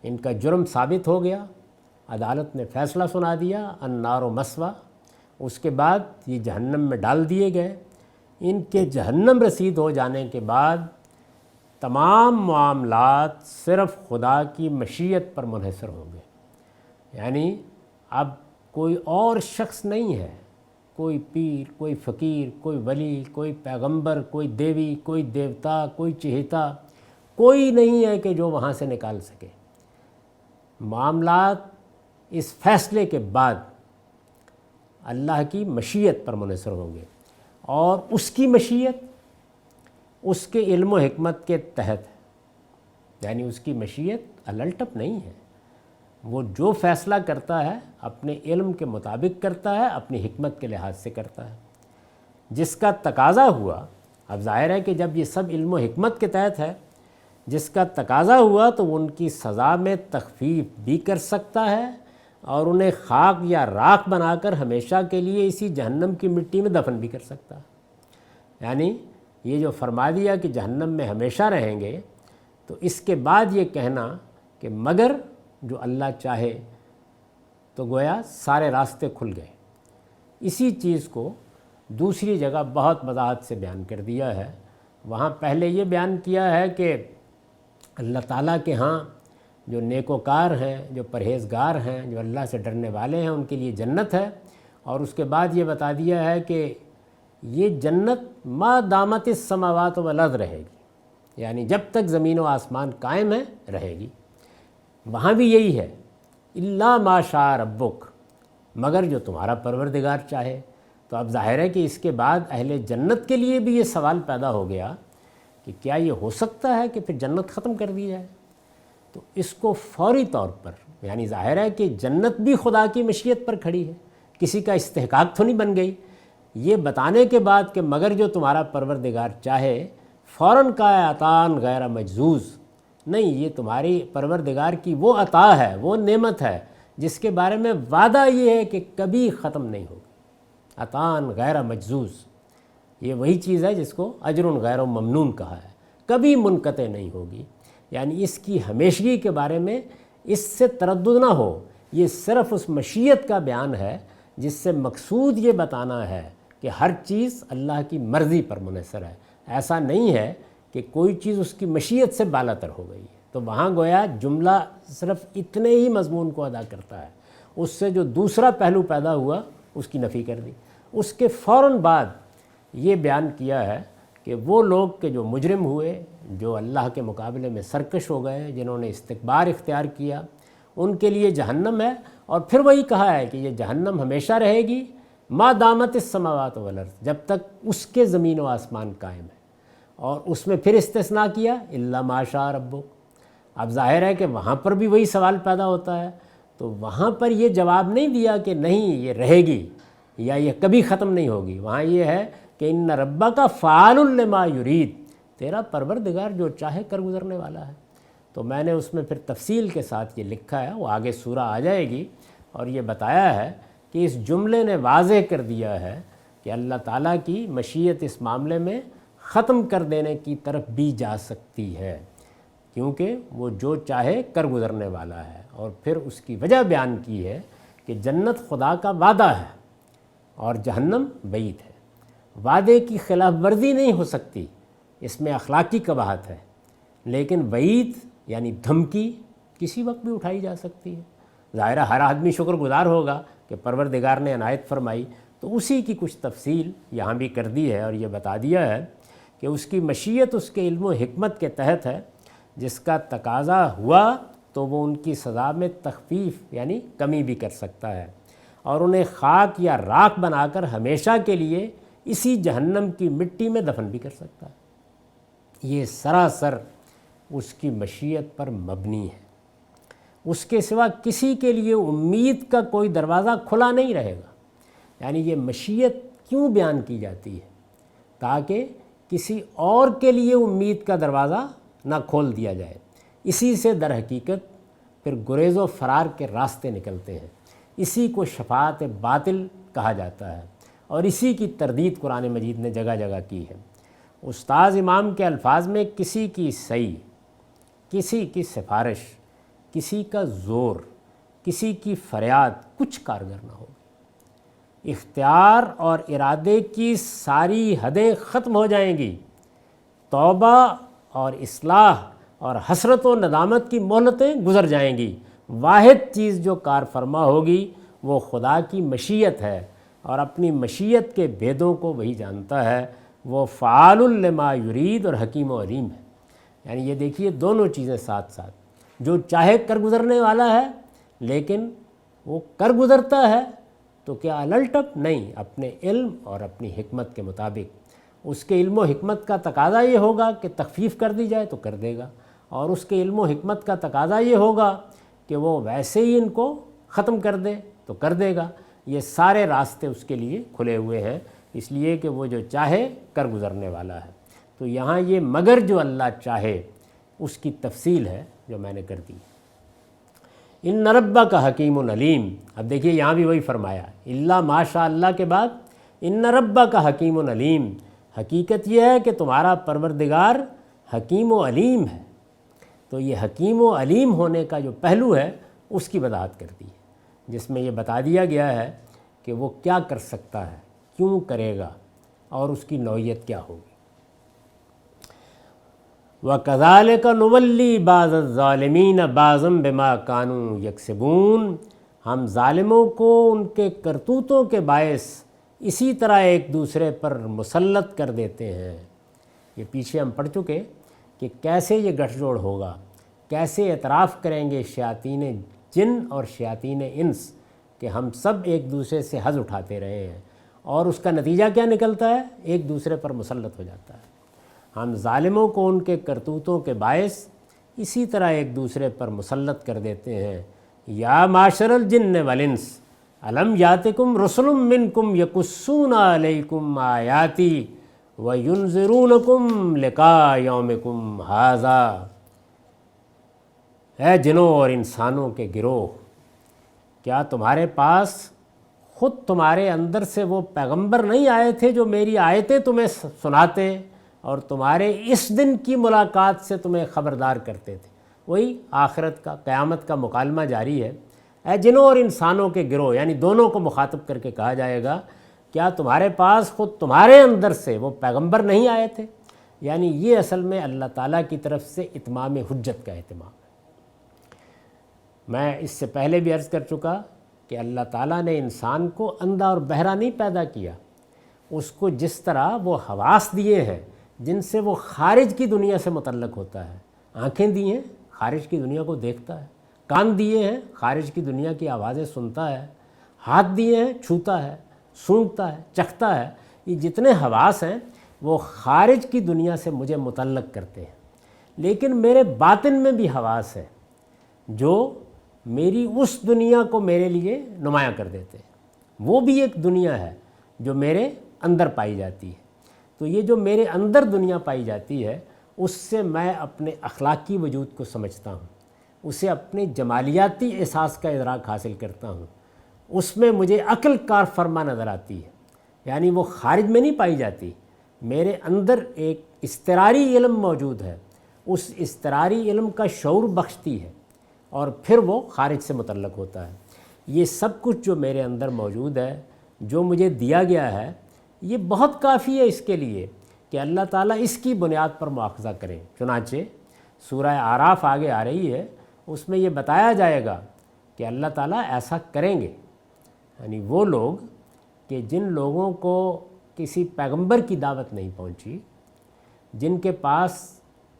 ان کا جرم ثابت ہو گیا، عدالت نے فیصلہ سنا دیا النار مسوا، اس کے بعد یہ جہنم میں ڈال دیے گئے۔ ان کے جہنم رسید ہو جانے کے بعد تمام معاملات صرف خدا کی مشیت پر منحصر ہوں گے، یعنی اب کوئی اور شخص نہیں ہے، کوئی پیر، کوئی فقیر، کوئی ولی، کوئی پیغمبر، کوئی دیوی، کوئی دیوتا، کوئی چہیتا، کوئی نہیں ہے کہ جو وہاں سے نکال سکے۔ معاملات اس فیصلے کے بعد اللہ کی مشیت پر منحصر ہوں گے، اور اس کی مشیت اس کے علم و حکمت کے تحت ہے، یعنی اس کی مشیت الٹپ نہیں ہے، وہ جو فیصلہ کرتا ہے اپنے علم کے مطابق کرتا ہے، اپنی حکمت کے لحاظ سے کرتا ہے۔ جس کا تقاضا ہوا، اب ظاہر ہے کہ جب یہ سب علم و حکمت کے تحت ہے، جس کا تقاضا ہوا تو ان کی سزا میں تخفیف بھی کر سکتا ہے اور انہیں خاک یا راکھ بنا کر ہمیشہ کے لیے اسی جہنم کی مٹی میں دفن بھی کر سکتا ہے۔ یعنی یہ جو فرما دیا کہ جہنم میں ہمیشہ رہیں گے، تو اس کے بعد یہ کہنا کہ مگر جو اللہ چاہے، تو گویا سارے راستے کھل گئے۔ اسی چیز کو دوسری جگہ بہت وضاحت سے بیان کر دیا ہے۔ وہاں پہلے یہ بیان کیا ہے کہ اللہ تعالیٰ کے ہاں جو نیکوکار ہیں، جو پرہیزگار ہیں، جو اللہ سے ڈرنے والے ہیں، ان کے لیے جنت ہے، اور اس کے بعد یہ بتا دیا ہے کہ یہ جنت ما دامت السماوات والارض رہے گی، یعنی جب تک زمین و آسمان قائم ہے رہے گی۔ وہاں بھی یہی ہے الا ما شاء ربک، مگر جو تمہارا پروردگار چاہے۔ تو اب ظاہر ہے کہ اس کے بعد اہل جنت کے لیے بھی یہ سوال پیدا ہو گیا کہ کیا یہ ہو سکتا ہے کہ پھر جنت ختم کر دی جائے؟ تو اس کو فوری طور پر، یعنی ظاہر ہے کہ جنت بھی خدا کی مشیت پر کھڑی ہے، کسی کا استحقاق تو نہیں بن گئی، یہ بتانے کے بعد کہ مگر جو تمہارا پروردگار چاہے، فوراً کا عطان غیر مجزوز نہیں، یہ تمہاری پروردگار کی وہ عطا ہے، وہ نعمت ہے جس کے بارے میں وعدہ یہ ہے کہ کبھی ختم نہیں ہوگی۔ عطان غیر مجزوز، یہ وہی چیز ہے جس کو اجر غیر ممنون کہا ہے، کبھی منقطع نہیں ہوگی، یعنی اس کی ہمیشگی کے بارے میں اس سے تردد نہ ہو۔ یہ صرف اس مشیت کا بیان ہے جس سے مقصود یہ بتانا ہے کہ ہر چیز اللہ کی مرضی پر منحصر ہے، ایسا نہیں ہے کہ کوئی چیز اس کی مشیت سے بالاتر ہو گئی ہے۔ تو وہاں گویا جملہ صرف اتنے ہی مضمون کو ادا کرتا ہے، اس سے جو دوسرا پہلو پیدا ہوا اس کی نفی کر دی۔ اس کے فوراً بعد یہ بیان کیا ہے کہ وہ لوگ کہ جو مجرم ہوئے، جو اللہ کے مقابلے میں سرکش ہو گئے، جنہوں نے استکبار اختیار کیا، ان کے لیے جہنم ہے، اور پھر وہی کہا ہے کہ یہ جہنم ہمیشہ رہے گی ما دامت السماوات والارض، جب تک اس کے زمین و آسمان قائم ہے۔ اور اس میں پھر استثناء کیا الا ما شاء ربک۔ اب ظاہر ہے کہ وہاں پر بھی وہی سوال پیدا ہوتا ہے، تو وہاں پر یہ جواب نہیں دیا کہ نہیں یہ رہے گی یا یہ کبھی ختم نہیں ہوگی، وہاں یہ ہے کہ ان ربک فعال لما یرید، تیرا پروردگار جو چاہے کر گزرنے والا ہے۔ تو میں نے اس میں پھر تفصیل کے ساتھ یہ لکھا ہے، وہ آگے سورہ آ جائے گی، اور یہ بتایا ہے کہ اس جملے نے واضح کر دیا ہے کہ اللہ تعالیٰ کی مشیت اس معاملے میں ختم کر دینے کی طرف بھی جا سکتی ہے، کیونکہ وہ جو چاہے کر گزرنے والا ہے۔ اور پھر اس کی وجہ بیان کی ہے کہ جنت خدا کا وعدہ ہے اور جہنم بعید ہے۔ وعدے کی خلاف ورزی نہیں ہو سکتی، اس میں اخلاقی قباحت ہے، لیکن وعید یعنی دھمکی کسی وقت بھی اٹھائی جا سکتی ہے۔ ظاہرہ ہر آدمی شکر گزار ہوگا کہ پروردگار نے عنایت فرمائی، تو اسی کی کچھ تفصیل یہاں بھی کر دی ہے، اور یہ بتا دیا ہے کہ اس کی مشیت اس کے علم و حکمت کے تحت ہے، جس کا تقاضا ہوا تو وہ ان کی سزا میں تخفیف یعنی کمی بھی کر سکتا ہے، اور انہیں خاک یا راکھ بنا کر ہمیشہ کے لیے اسی جہنم کی مٹی میں دفن بھی کر سکتا ہے۔ یہ سراسر اس کی مشیت پر مبنی ہے، اس کے سوا کسی کے لیے امید کا کوئی دروازہ کھلا نہیں رہے گا۔ یعنی یہ مشیت کیوں بیان کی جاتی ہے؟ تاکہ کسی اور کے لیے امید کا دروازہ نہ کھول دیا جائے۔ اسی سے در حقیقت پھر گریز و فرار کے راستے نکلتے ہیں، اسی کو شفاعت باطل کہا جاتا ہے، اور اسی کی تردید قرآن مجید نے جگہ جگہ کی ہے۔ استاذ امام کے الفاظ میں کسی کی صحیح، کسی کی سفارش، کسی کا زور، کسی کی فریاد کچھ کارگر نہ ہوگی۔ اختیار اور ارادے کی ساری حدیں ختم ہو جائیں گی، توبہ اور اصلاح اور حسرت و ندامت کی مہلتیں گزر جائیں گی۔ واحد چیز جو کار فرما ہوگی وہ خدا کی مشیت ہے، اور اپنی مشیت کے بھیدوں کو وہی جانتا ہے۔ وہ فعال لما یرید اور حکیم و علیم ہے۔ یعنی یہ دیکھیے دونوں چیزیں ساتھ ساتھ، جو چاہے کر گزرنے والا ہے، لیکن وہ کر گزرتا ہے تو کیا الٹپ نہیں، اپنے علم اور اپنی حکمت کے مطابق۔ اس کے علم و حکمت کا تقاضا یہ ہوگا کہ تخفیف کر دی جائے تو کر دے گا، اور اس کے علم و حکمت کا تقاضا یہ ہوگا کہ وہ ویسے ہی ان کو ختم کر دے تو کر دے گا۔ یہ سارے راستے اس کے لیے کھلے ہوئے ہیں، اس لیے کہ وہ جو چاہے کر گزرنے والا ہے۔ تو یہاں یہ مگر جو اللہ چاہے اس کی تفصیل ہے جو میں نے کر دی۔ ان ربک کا حکیم علیم، اب دیکھیے یہاں بھی وہی فرمایا، اللہ ماشاء اللہ کے بعد ان ربک کا حکیم علیم۔ حقیقت یہ ہے کہ تمہارا پروردگار حکیم و علیم ہے۔ تو یہ حکیم و علیم ہونے کا جو پہلو ہے اس کی وضاحت کر دی ہے، جس میں یہ بتا دیا گیا ہے کہ وہ کیا کر سکتا ہے، کیوں کرے گا، اور اس کی نوعیت کیا ہوگی۔ وَكَذَلِكَ نُوَلِّي بَعْضَ الظَّالِمِينَ بَعْضًا بِمَا كَانُوا يَكْسِبُونَ، ہم ظالموں کو ان کے کرتوتوں کے باعث اسی طرح ایک دوسرے پر مسلط کر دیتے ہیں۔ یہ پیچھے ہم پڑھ چکے کہ کیسے یہ گٹھ جوڑ ہوگا، کیسے اعتراف کریں گے شیاطین جن اور شیاطین انس کہ ہم سب ایک دوسرے سے حظ اٹھاتے رہے ہیں، اور اس کا نتیجہ کیا نکلتا ہے؟ ایک دوسرے پر مسلط ہو جاتا ہے۔ ہم ظالموں کو ان کے کرتوتوں کے باعث اسی طرح ایک دوسرے پر مسلط کر دیتے ہیں۔ یا معشر الجن والانس الم یاتکم رسل منکم یقصون علیکم آیاتی وینذرونکم لقاء یومکم ھذا، اے جنوں اور انسانوں کے گروہ، کیا تمہارے پاس خود تمہارے اندر سے وہ پیغمبر نہیں آئے تھے جو میری آیتیں تمہیں سناتے اور تمہارے اس دن کی ملاقات سے تمہیں خبردار کرتے تھے؟ وہی آخرت کا، قیامت کا مکالمہ جاری ہے۔ اے جنوں اور انسانوں کے گروہ، یعنی دونوں کو مخاطب کر کے کہا جائے گا، کیا تمہارے پاس خود تمہارے اندر سے وہ پیغمبر نہیں آئے تھے؟ یعنی یہ اصل میں اللہ تعالیٰ کی طرف سے اتمام حجت کا اہتمام ہے۔ میں اس سے پہلے بھی عرض کر چکا کہ اللہ تعالیٰ نے انسان کو اندھا اور بہرا نہیں پیدا کیا، اس کو جس طرح وہ حواس دیے ہیں جن سے وہ خارج کی دنیا سے متعلق ہوتا ہے، آنکھیں دی ہیں خارج کی دنیا کو دیکھتا ہے، کان دیے ہیں خارج کی دنیا کی آوازیں سنتا ہے، ہاتھ دیے ہیں چھوتا ہے، سونگھتا ہے، چکھتا ہے۔ یہ جتنے حواس ہیں وہ خارج کی دنیا سے مجھے متعلق کرتے ہیں، لیکن میرے باطن میں بھی حواس ہیں جو میری اس دنیا کو میرے لیے نمایاں کر دیتے ہیں۔ وہ بھی ایک دنیا ہے جو میرے اندر پائی جاتی ہے۔ تو یہ جو میرے اندر دنیا پائی جاتی ہے اس سے میں اپنے اخلاقی وجود کو سمجھتا ہوں، اسے اپنے جمالیاتی احساس کا ادراک حاصل کرتا ہوں، اس میں مجھے عقل کار فرما نظر آتی ہے، یعنی وہ خارج میں نہیں پائی جاتی، میرے اندر ایک اضطراری علم موجود ہے، اس اضطراری علم کا شعور بخشتی ہے اور پھر وہ خارج سے متعلق ہوتا ہے۔ یہ سب کچھ جو میرے اندر موجود ہے، جو مجھے دیا گیا ہے، یہ بہت کافی ہے اس کے لیے کہ اللہ تعالیٰ اس کی بنیاد پر مواخذہ کریں۔ چنانچہ سورہ اعراف آگے آ رہی ہے، اس میں یہ بتایا جائے گا کہ اللہ تعالیٰ ایسا کریں گے، یعنی وہ لوگ کہ جن لوگوں کو کسی پیغمبر کی دعوت نہیں پہنچی، جن کے پاس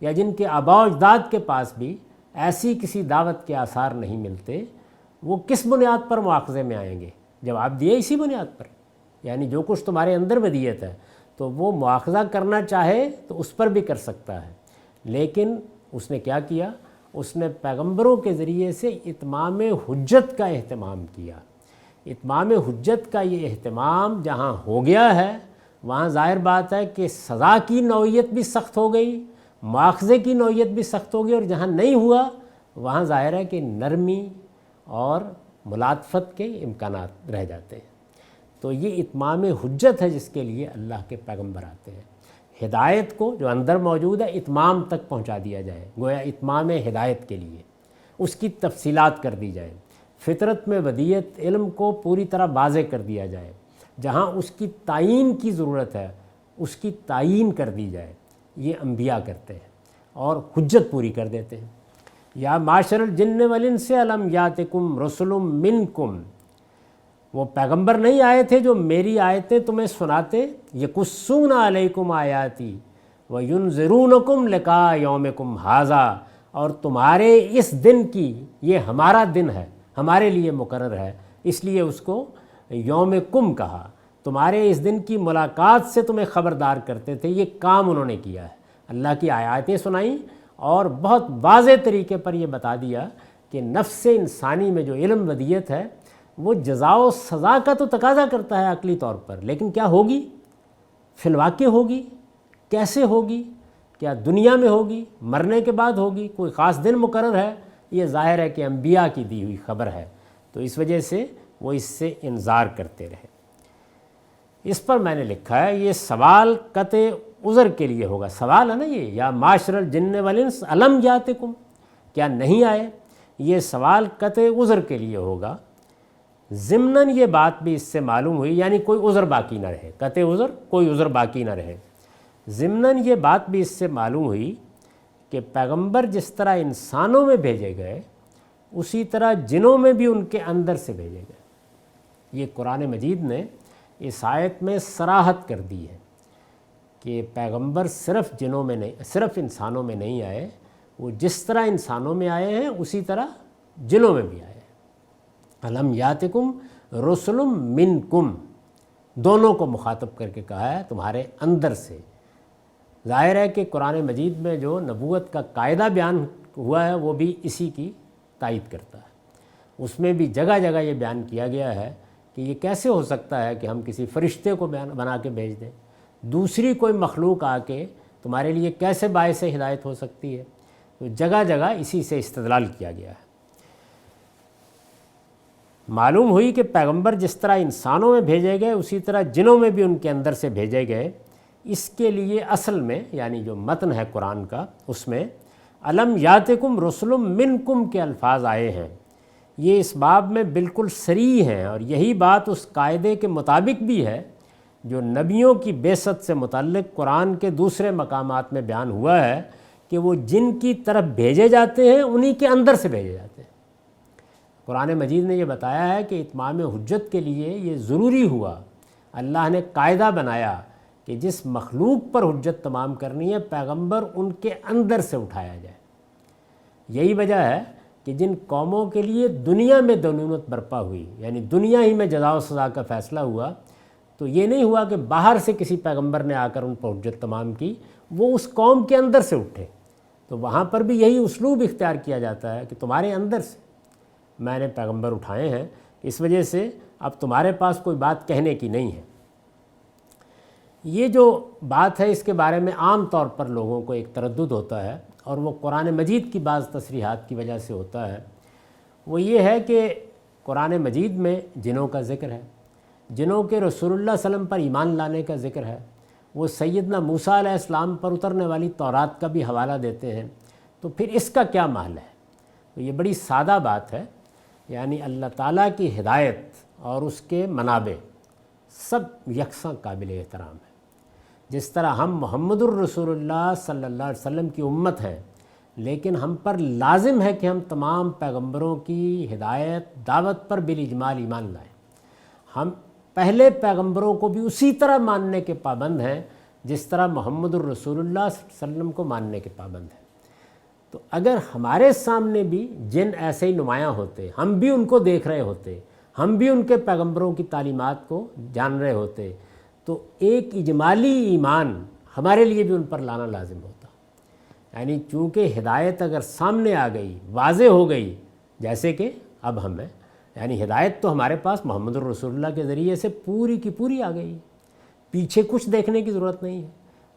یا جن کے آباء و اجداد کے پاس بھی ایسی کسی دعوت کے آثار نہیں ملتے، وہ کس بنیاد پر مواخذے میں آئیں گے؟ جواب دیے اسی بنیاد پر، یعنی جو کچھ تمہارے اندر ودیت ہے تو وہ مواخذہ کرنا چاہے تو اس پر بھی کر سکتا ہے، لیکن اس نے کیا کیا؟ اس نے پیغمبروں کے ذریعے سے اتمام حجت کا اہتمام کیا۔ اتمام حجت کا یہ اہتمام جہاں ہو گیا ہے، وہاں ظاہر بات ہے کہ سزا کی نوعیت بھی سخت ہو گئی، مواخذے کی نوعیت بھی سخت ہو گئی، اور جہاں نہیں ہوا وہاں ظاہر ہے کہ نرمی اور ملاطفت کے امکانات رہ جاتے ہیں۔ تو یہ اتمام حجت ہے جس کے لیے اللہ کے پیغمبر آتے ہیں، ہدایت کو جو اندر موجود ہے اتمام تک پہنچا دیا جائے، گویا اتمام ہدایت کے لیے اس کی تفصیلات کر دی جائے، فطرت میں ودیت علم کو پوری طرح واضح کر دیا جائے، جہاں اس کی تعیین کی ضرورت ہے اس کی تعیین کر دی جائے۔ یہ انبیاء کرتے ہیں اور حجت پوری کر دیتے ہیں۔ یا معاشر الجن والانس الم یاتکم رسل منکم، وہ پیغمبر نہیں آئے تھے جو میری آیتیں تمہیں سناتے، یقصون علیکم آیاتی وینذرونکم لقاء یومکم ھذا، اور تمہارے اس دن کی، یہ ہمارا دن ہے، ہمارے لیے مقرر ہے، اس لیے اس کو یوم کم کہا، تمہارے اس دن کی ملاقات سے تمہیں خبردار کرتے تھے۔ یہ کام انہوں نے کیا ہے، اللہ کی آیاتیں سنائیں اور بہت واضح طریقے پر یہ بتا دیا کہ نفس انسانی میں جو علم ودیت ہے وہ جزا و سزا کا تو تقاضا کرتا ہے عقلی طور پر، لیکن کیا ہوگی؟ فی الواقع ہوگی؟ کیسے ہوگی؟ کیا دنیا میں ہوگی؟ مرنے کے بعد ہوگی؟ کوئی خاص دن مقرر ہے؟ یہ ظاہر ہے کہ انبیاء کی دی ہوئی خبر ہے، تو اس وجہ سے وہ اس سے انذار کرتے رہے۔ اس پر میں نے لکھا ہے یہ سوال قطع عذر کے لیے ہوگا، سوال ہے نا یہ، یا معاشر الجن والانس الم یاتکم، کیا نہیں آئے؟ یہ سوال قطع عذر کے لیے ہوگا۔ ضمناً یہ بات بھی اس سے معلوم ہوئی، یعنی کوئی عذر باقی نہ رہے، قطع عذر کوئی عذر باقی نہ رہے۔ ضمناً یہ بات بھی اس سے معلوم ہوئی کہ پیغمبر جس طرح انسانوں میں بھیجے گئے اسی طرح جنوں میں بھی ان کے اندر سے بھیجے گئے۔ یہ قرآن مجید نے اس آیت میں صراحت کر دی ہے کہ پیغمبر صرف جنوں میں نہیں، صرف انسانوں میں نہیں آئے، وہ جس طرح انسانوں میں آئے ہیں اسی طرح جنوں میں بھی آئے ہیں۔ الم یاتکم رسل منکم، دونوں کو مخاطب کر کے کہا ہے تمہارے اندر سے۔ ظاہر ہے کہ قرآن مجید میں جو نبوت کا قاعدہ بیان ہوا ہے وہ بھی اسی کی تائید کرتا ہے۔ اس میں بھی جگہ جگہ یہ بیان کیا گیا ہے کہ یہ کیسے ہو سکتا ہے کہ ہم کسی فرشتے کو بنا کے بھیج دیں، دوسری کوئی مخلوق آ کے تمہارے لیے کیسے باعث ہدایت ہو سکتی ہے؟ تو جگہ جگہ اسی سے استدلال کیا گیا ہے۔ معلوم ہوئی کہ پیغمبر جس طرح انسانوں میں بھیجے گئے اسی طرح جنوں میں بھی ان کے اندر سے بھیجے گئے۔ اس کے لیے اصل میں یعنی جو متن ہے قرآن کا اس میں الم یاتکم رسل منکم کے الفاظ آئے ہیں، یہ اس باب میں بالکل صریح ہیں، اور یہی بات اس قاعدے کے مطابق بھی ہے جو نبیوں کی بعثت سے متعلق قرآن کے دوسرے مقامات میں بیان ہوا ہے کہ وہ جن کی طرف بھیجے جاتے ہیں انہی کے اندر سے بھیجے جاتے ہیں۔ قرآن مجید نے یہ بتایا ہے کہ اتمام حجت کے لیے یہ ضروری ہوا، اللہ نے قاعدہ بنایا کہ جس مخلوق پر حجت تمام کرنی ہے پیغمبر ان کے اندر سے اٹھایا جائے۔ یہی وجہ ہے کہ جن قوموں کے لیے دنیا میں دنیمت برپا ہوئی، یعنی دنیا ہی میں جزا و سزا کا فیصلہ ہوا، تو یہ نہیں ہوا کہ باہر سے کسی پیغمبر نے آ کر ان پر حجت تمام کی، وہ اس قوم کے اندر سے اٹھے، تو وہاں پر بھی یہی اسلوب اختیار کیا جاتا ہے کہ تمہارے اندر سے میں نے پیغمبر اٹھائے ہیں، اس وجہ سے اب تمہارے پاس کوئی بات کہنے کی نہیں ہے۔ یہ جو بات ہے اس کے بارے میں عام طور پر لوگوں کو ایک تردد ہوتا ہے، اور وہ قرآن مجید کی بعض تصریحات کی وجہ سے ہوتا ہے۔ وہ یہ ہے کہ قرآن مجید میں جنوں کا ذکر ہے، جنوں کے رسول اللہ صلی اللہ علیہ وسلم پر ایمان لانے کا ذکر ہے، وہ سیدنا موسیٰ علیہ السلام پر اترنے والی تورات کا بھی حوالہ دیتے ہیں، تو پھر اس کا کیا محل ہے؟ تو یہ بڑی سادہ بات ہے، یعنی اللہ تعالیٰ کی ہدایت اور اس کے منابع سب یکساں قابل احترام ہے۔ جس طرح ہم محمد الرسول اللہ صلی اللہ علیہ وسلم کی امت ہیں، لیکن ہم پر لازم ہے کہ ہم تمام پیغمبروں کی ہدایت دعوت پر بالاجمال ایمان لائیں۔ ہم پہلے پیغمبروں کو بھی اسی طرح ماننے کے پابند ہیں جس طرح محمد الرسول اللہ صلی اللہ علیہ وسلم کو ماننے کے پابند ہیں۔ تو اگر ہمارے سامنے بھی جن ایسے ہی نمایاں ہوتے، ہم بھی ان کو دیکھ رہے ہوتے، ہم بھی ان کے پیغمبروں کی تعلیمات کو جان رہے ہوتے، تو ایک اجمالی ایمان ہمارے لیے بھی ان پر لانا لازم ہوتا۔ یعنی چونکہ ہدایت اگر سامنے آ گئی، واضح ہو گئی، جیسے کہ اب ہم ہیں، یعنی ہدایت تو ہمارے پاس محمد الرسول اللہ کے ذریعے سے پوری کی پوری آ گئی ہے، پیچھے کچھ دیکھنے کی ضرورت نہیں ہے۔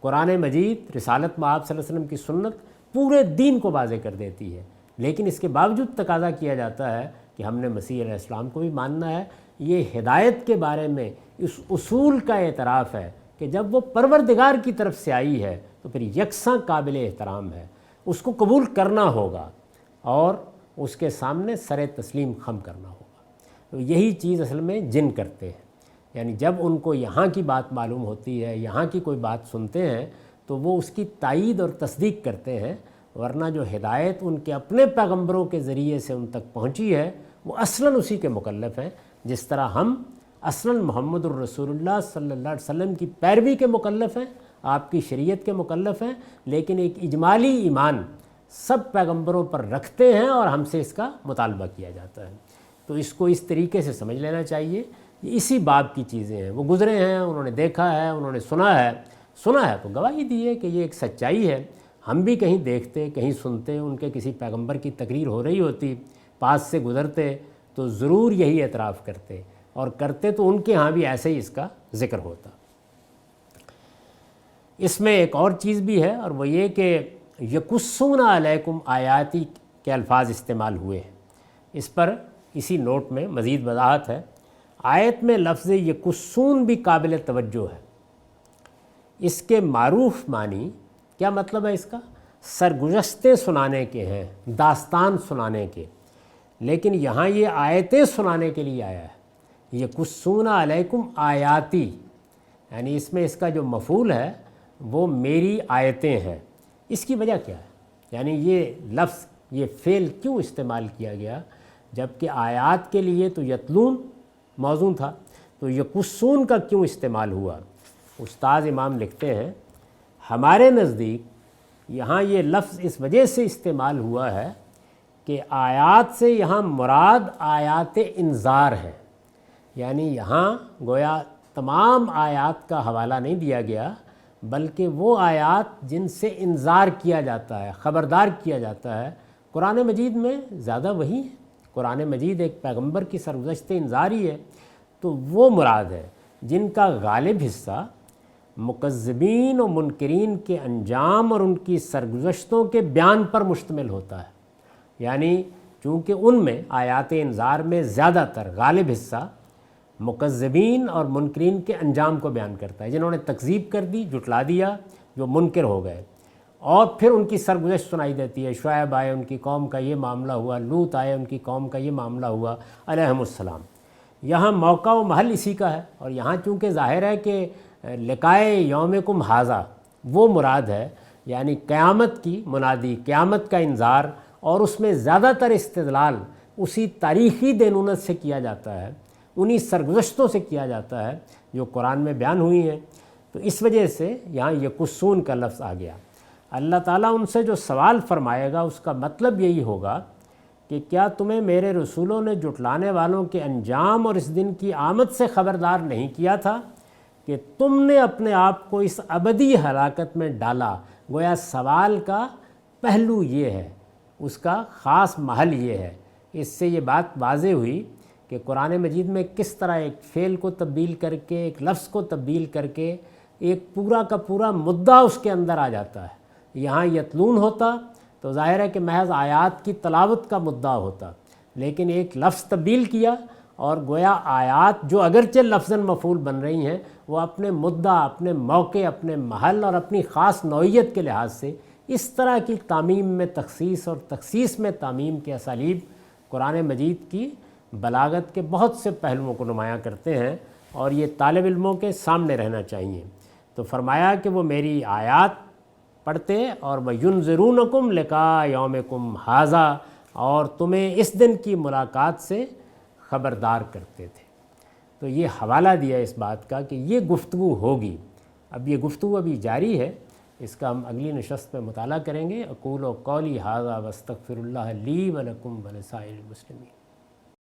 قرآن مجید، رسالت مآب صلی اللہ علیہ وسلم کی سنت پورے دین کو واضح کر دیتی ہے، لیکن اس کے باوجود تقاضا کیا جاتا ہے کہ ہم نے مسیح علیہ السلام کو بھی ماننا ہے۔ یہ ہدایت کے بارے میں اس اصول کا اعتراف ہے کہ جب وہ پروردگار کی طرف سے آئی ہے تو پھر یکساں قابل احترام ہے، اس کو قبول کرنا ہوگا اور اس کے سامنے سر تسلیم خم کرنا ہوگا۔ تو یہی چیز اصل میں جن کرتے ہیں، یعنی جب ان کو یہاں کی بات معلوم ہوتی ہے، یہاں کی کوئی بات سنتے ہیں تو وہ اس کی تائید اور تصدیق کرتے ہیں، ورنہ جو ہدایت ان کے اپنے پیغمبروں کے ذریعے سے ان تک پہنچی ہے وہ اصلاً اسی کے مکلف ہیں، جس طرح ہم اصلاً محمد الرسول اللہ صلی اللہ علیہ وسلم کی پیروی کے مکلف ہیں، آپ کی شریعت کے مکلف ہیں، لیکن ایک اجمالی ایمان سب پیغمبروں پر رکھتے ہیں اور ہم سے اس کا مطالبہ کیا جاتا ہے۔ تو اس کو اس طریقے سے سمجھ لینا چاہیے، یہ اسی باب کی چیزیں ہیں، وہ گزرے ہیں، انہوں نے دیکھا ہے، انہوں نے سنا ہے تو گواہی دی ہے کہ یہ ایک سچائی ہے۔ ہم بھی کہیں دیکھتے، کہیں سنتے، ان کے کسی پیغمبر کی تقریر ہو رہی ہوتی، پاس سے گزرتے تو ضرور یہی اعتراف کرتے، اور کرتے تو ان کے ہاں بھی ایسے ہی اس کا ذکر ہوتا۔ اس میں ایک اور چیز بھی ہے، اور وہ یہ کہ یقصون علیکم آیاتی کے الفاظ استعمال ہوئے ہیں۔ اس پر اسی نوٹ میں مزید وضاحت ہے۔ آیت میں لفظ یقصون بھی قابل توجہ ہے۔ اس کے معروف معنی کیا مطلب ہے؟ اس کا سرگزشتے سنانے کے ہیں، داستان سنانے کے، لیکن یہاں یہ آیتیں سنانے کے لیے آیا ہے۔ یقصون علیکم آیاتی، یعنی اس میں اس کا جو مفعول ہے وہ میری آیتیں ہیں۔ اس کی وجہ کیا ہے؟ یعنی یہ لفظ، یہ فعل کیوں استعمال کیا گیا؟ جبکہ آیات کے لیے تو یتلون موزوں تھا، تو یقصون کا کیوں استعمال ہوا؟ استاد امام لکھتے ہیں، ہمارے نزدیک یہاں یہ لفظ اس وجہ سے استعمال ہوا ہے کہ آیات سے یہاں مراد آیات انذار ہے، یعنی یہاں گویا تمام آیات کا حوالہ نہیں دیا گیا، بلکہ وہ آیات جن سے انذار کیا جاتا ہے، خبردار کیا جاتا ہے۔ قرآن مجید میں زیادہ وہی ہے، قرآن مجید ایک پیغمبر کی سرگزشت انذار ہی ہے، تو وہ مراد ہے جن کا غالب حصہ مکذبین و منکرین کے انجام اور ان کی سرگزشتوں کے بیان پر مشتمل ہوتا ہے۔ یعنی چونکہ ان میں آیات انذار میں زیادہ تر غالب حصہ مکذبین اور منکرین کے انجام کو بیان کرتا ہے، جنہوں نے تکذیب کر دی، جھٹلا دیا، جو منکر ہو گئے، اور پھر ان کی سرگزشت سنائی دیتی ہے۔ شعیب آئے، ان کی قوم کا یہ معاملہ ہوا، لوط آئے، ان کی قوم کا یہ معاملہ ہوا علیہم السلام۔ یہاں موقع و محل اسی کا ہے، اور یہاں چونکہ ظاہر ہے کہ لقائے یومکم ھذا وہ مراد ہے، یعنی قیامت کی منادی، قیامت کا انذار، اور اس میں زیادہ تر استدلال اسی تاریخی دینونت سے کیا جاتا ہے، انہی سرگزشتوں سے کیا جاتا ہے جو قرآن میں بیان ہوئی ہیں۔ تو اس وجہ سے یہاں یقصون کا لفظ آ گیا۔ اللہ تعالیٰ ان سے جو سوال فرمائے گا اس کا مطلب یہی ہوگا کہ کیا تمہیں میرے رسولوں نے جھٹلانے والوں کے انجام اور اس دن کی آمد سے خبردار نہیں کیا تھا کہ تم نے اپنے آپ کو اس ابدی ہلاکت میں ڈالا؟ گویا سوال کا پہلو یہ ہے، اس کا خاص محل یہ ہے۔ اس سے یہ بات واضح ہوئی کہ قرآن مجید میں کس طرح ایک فعل کو تبدیل کر کے، ایک لفظ کو تبدیل کر کے ایک پورا کا پورا مدعا اس کے اندر آ جاتا ہے۔ یہاں یتلون ہوتا تو ظاہر ہے کہ محض آیات کی تلاوت کا مدعا ہوتا، لیکن ایک لفظ تبدیل کیا اور گویا آیات جو اگرچہ لفظاً مفعول بن رہی ہیں، وہ اپنے مدعا، اپنے موقع، اپنے محل اور اپنی خاص نوعیت کے لحاظ سے اس طرح کی تعمیم میں تخصیص اور تخصیص میں تعمیم کے اسالیب قرآن مجید کی بلاغت کے بہت سے پہلوؤں کو نمایاں کرتے ہیں، اور یہ طالب علموں کے سامنے رہنا چاہیے۔ تو فرمایا کہ وہ میری آیات پڑھتے اور وَيُنذِرُونَكُمْ لِقَاءَ يَوْمِكُمْ هَذَا، اور تمہیں اس دن کی ملاقات سے خبردار کرتے تھے۔ تو یہ حوالہ دیا اس بات کا کہ یہ گفتگو ہوگی۔ اب یہ گفتگو ابھی جاری ہے، اس کا ہم اگلی نشست میں مطالعہ کریں گے۔ اقول قولی ھذا واستغفر اللہ لی ولکم ولسائر المسلمین۔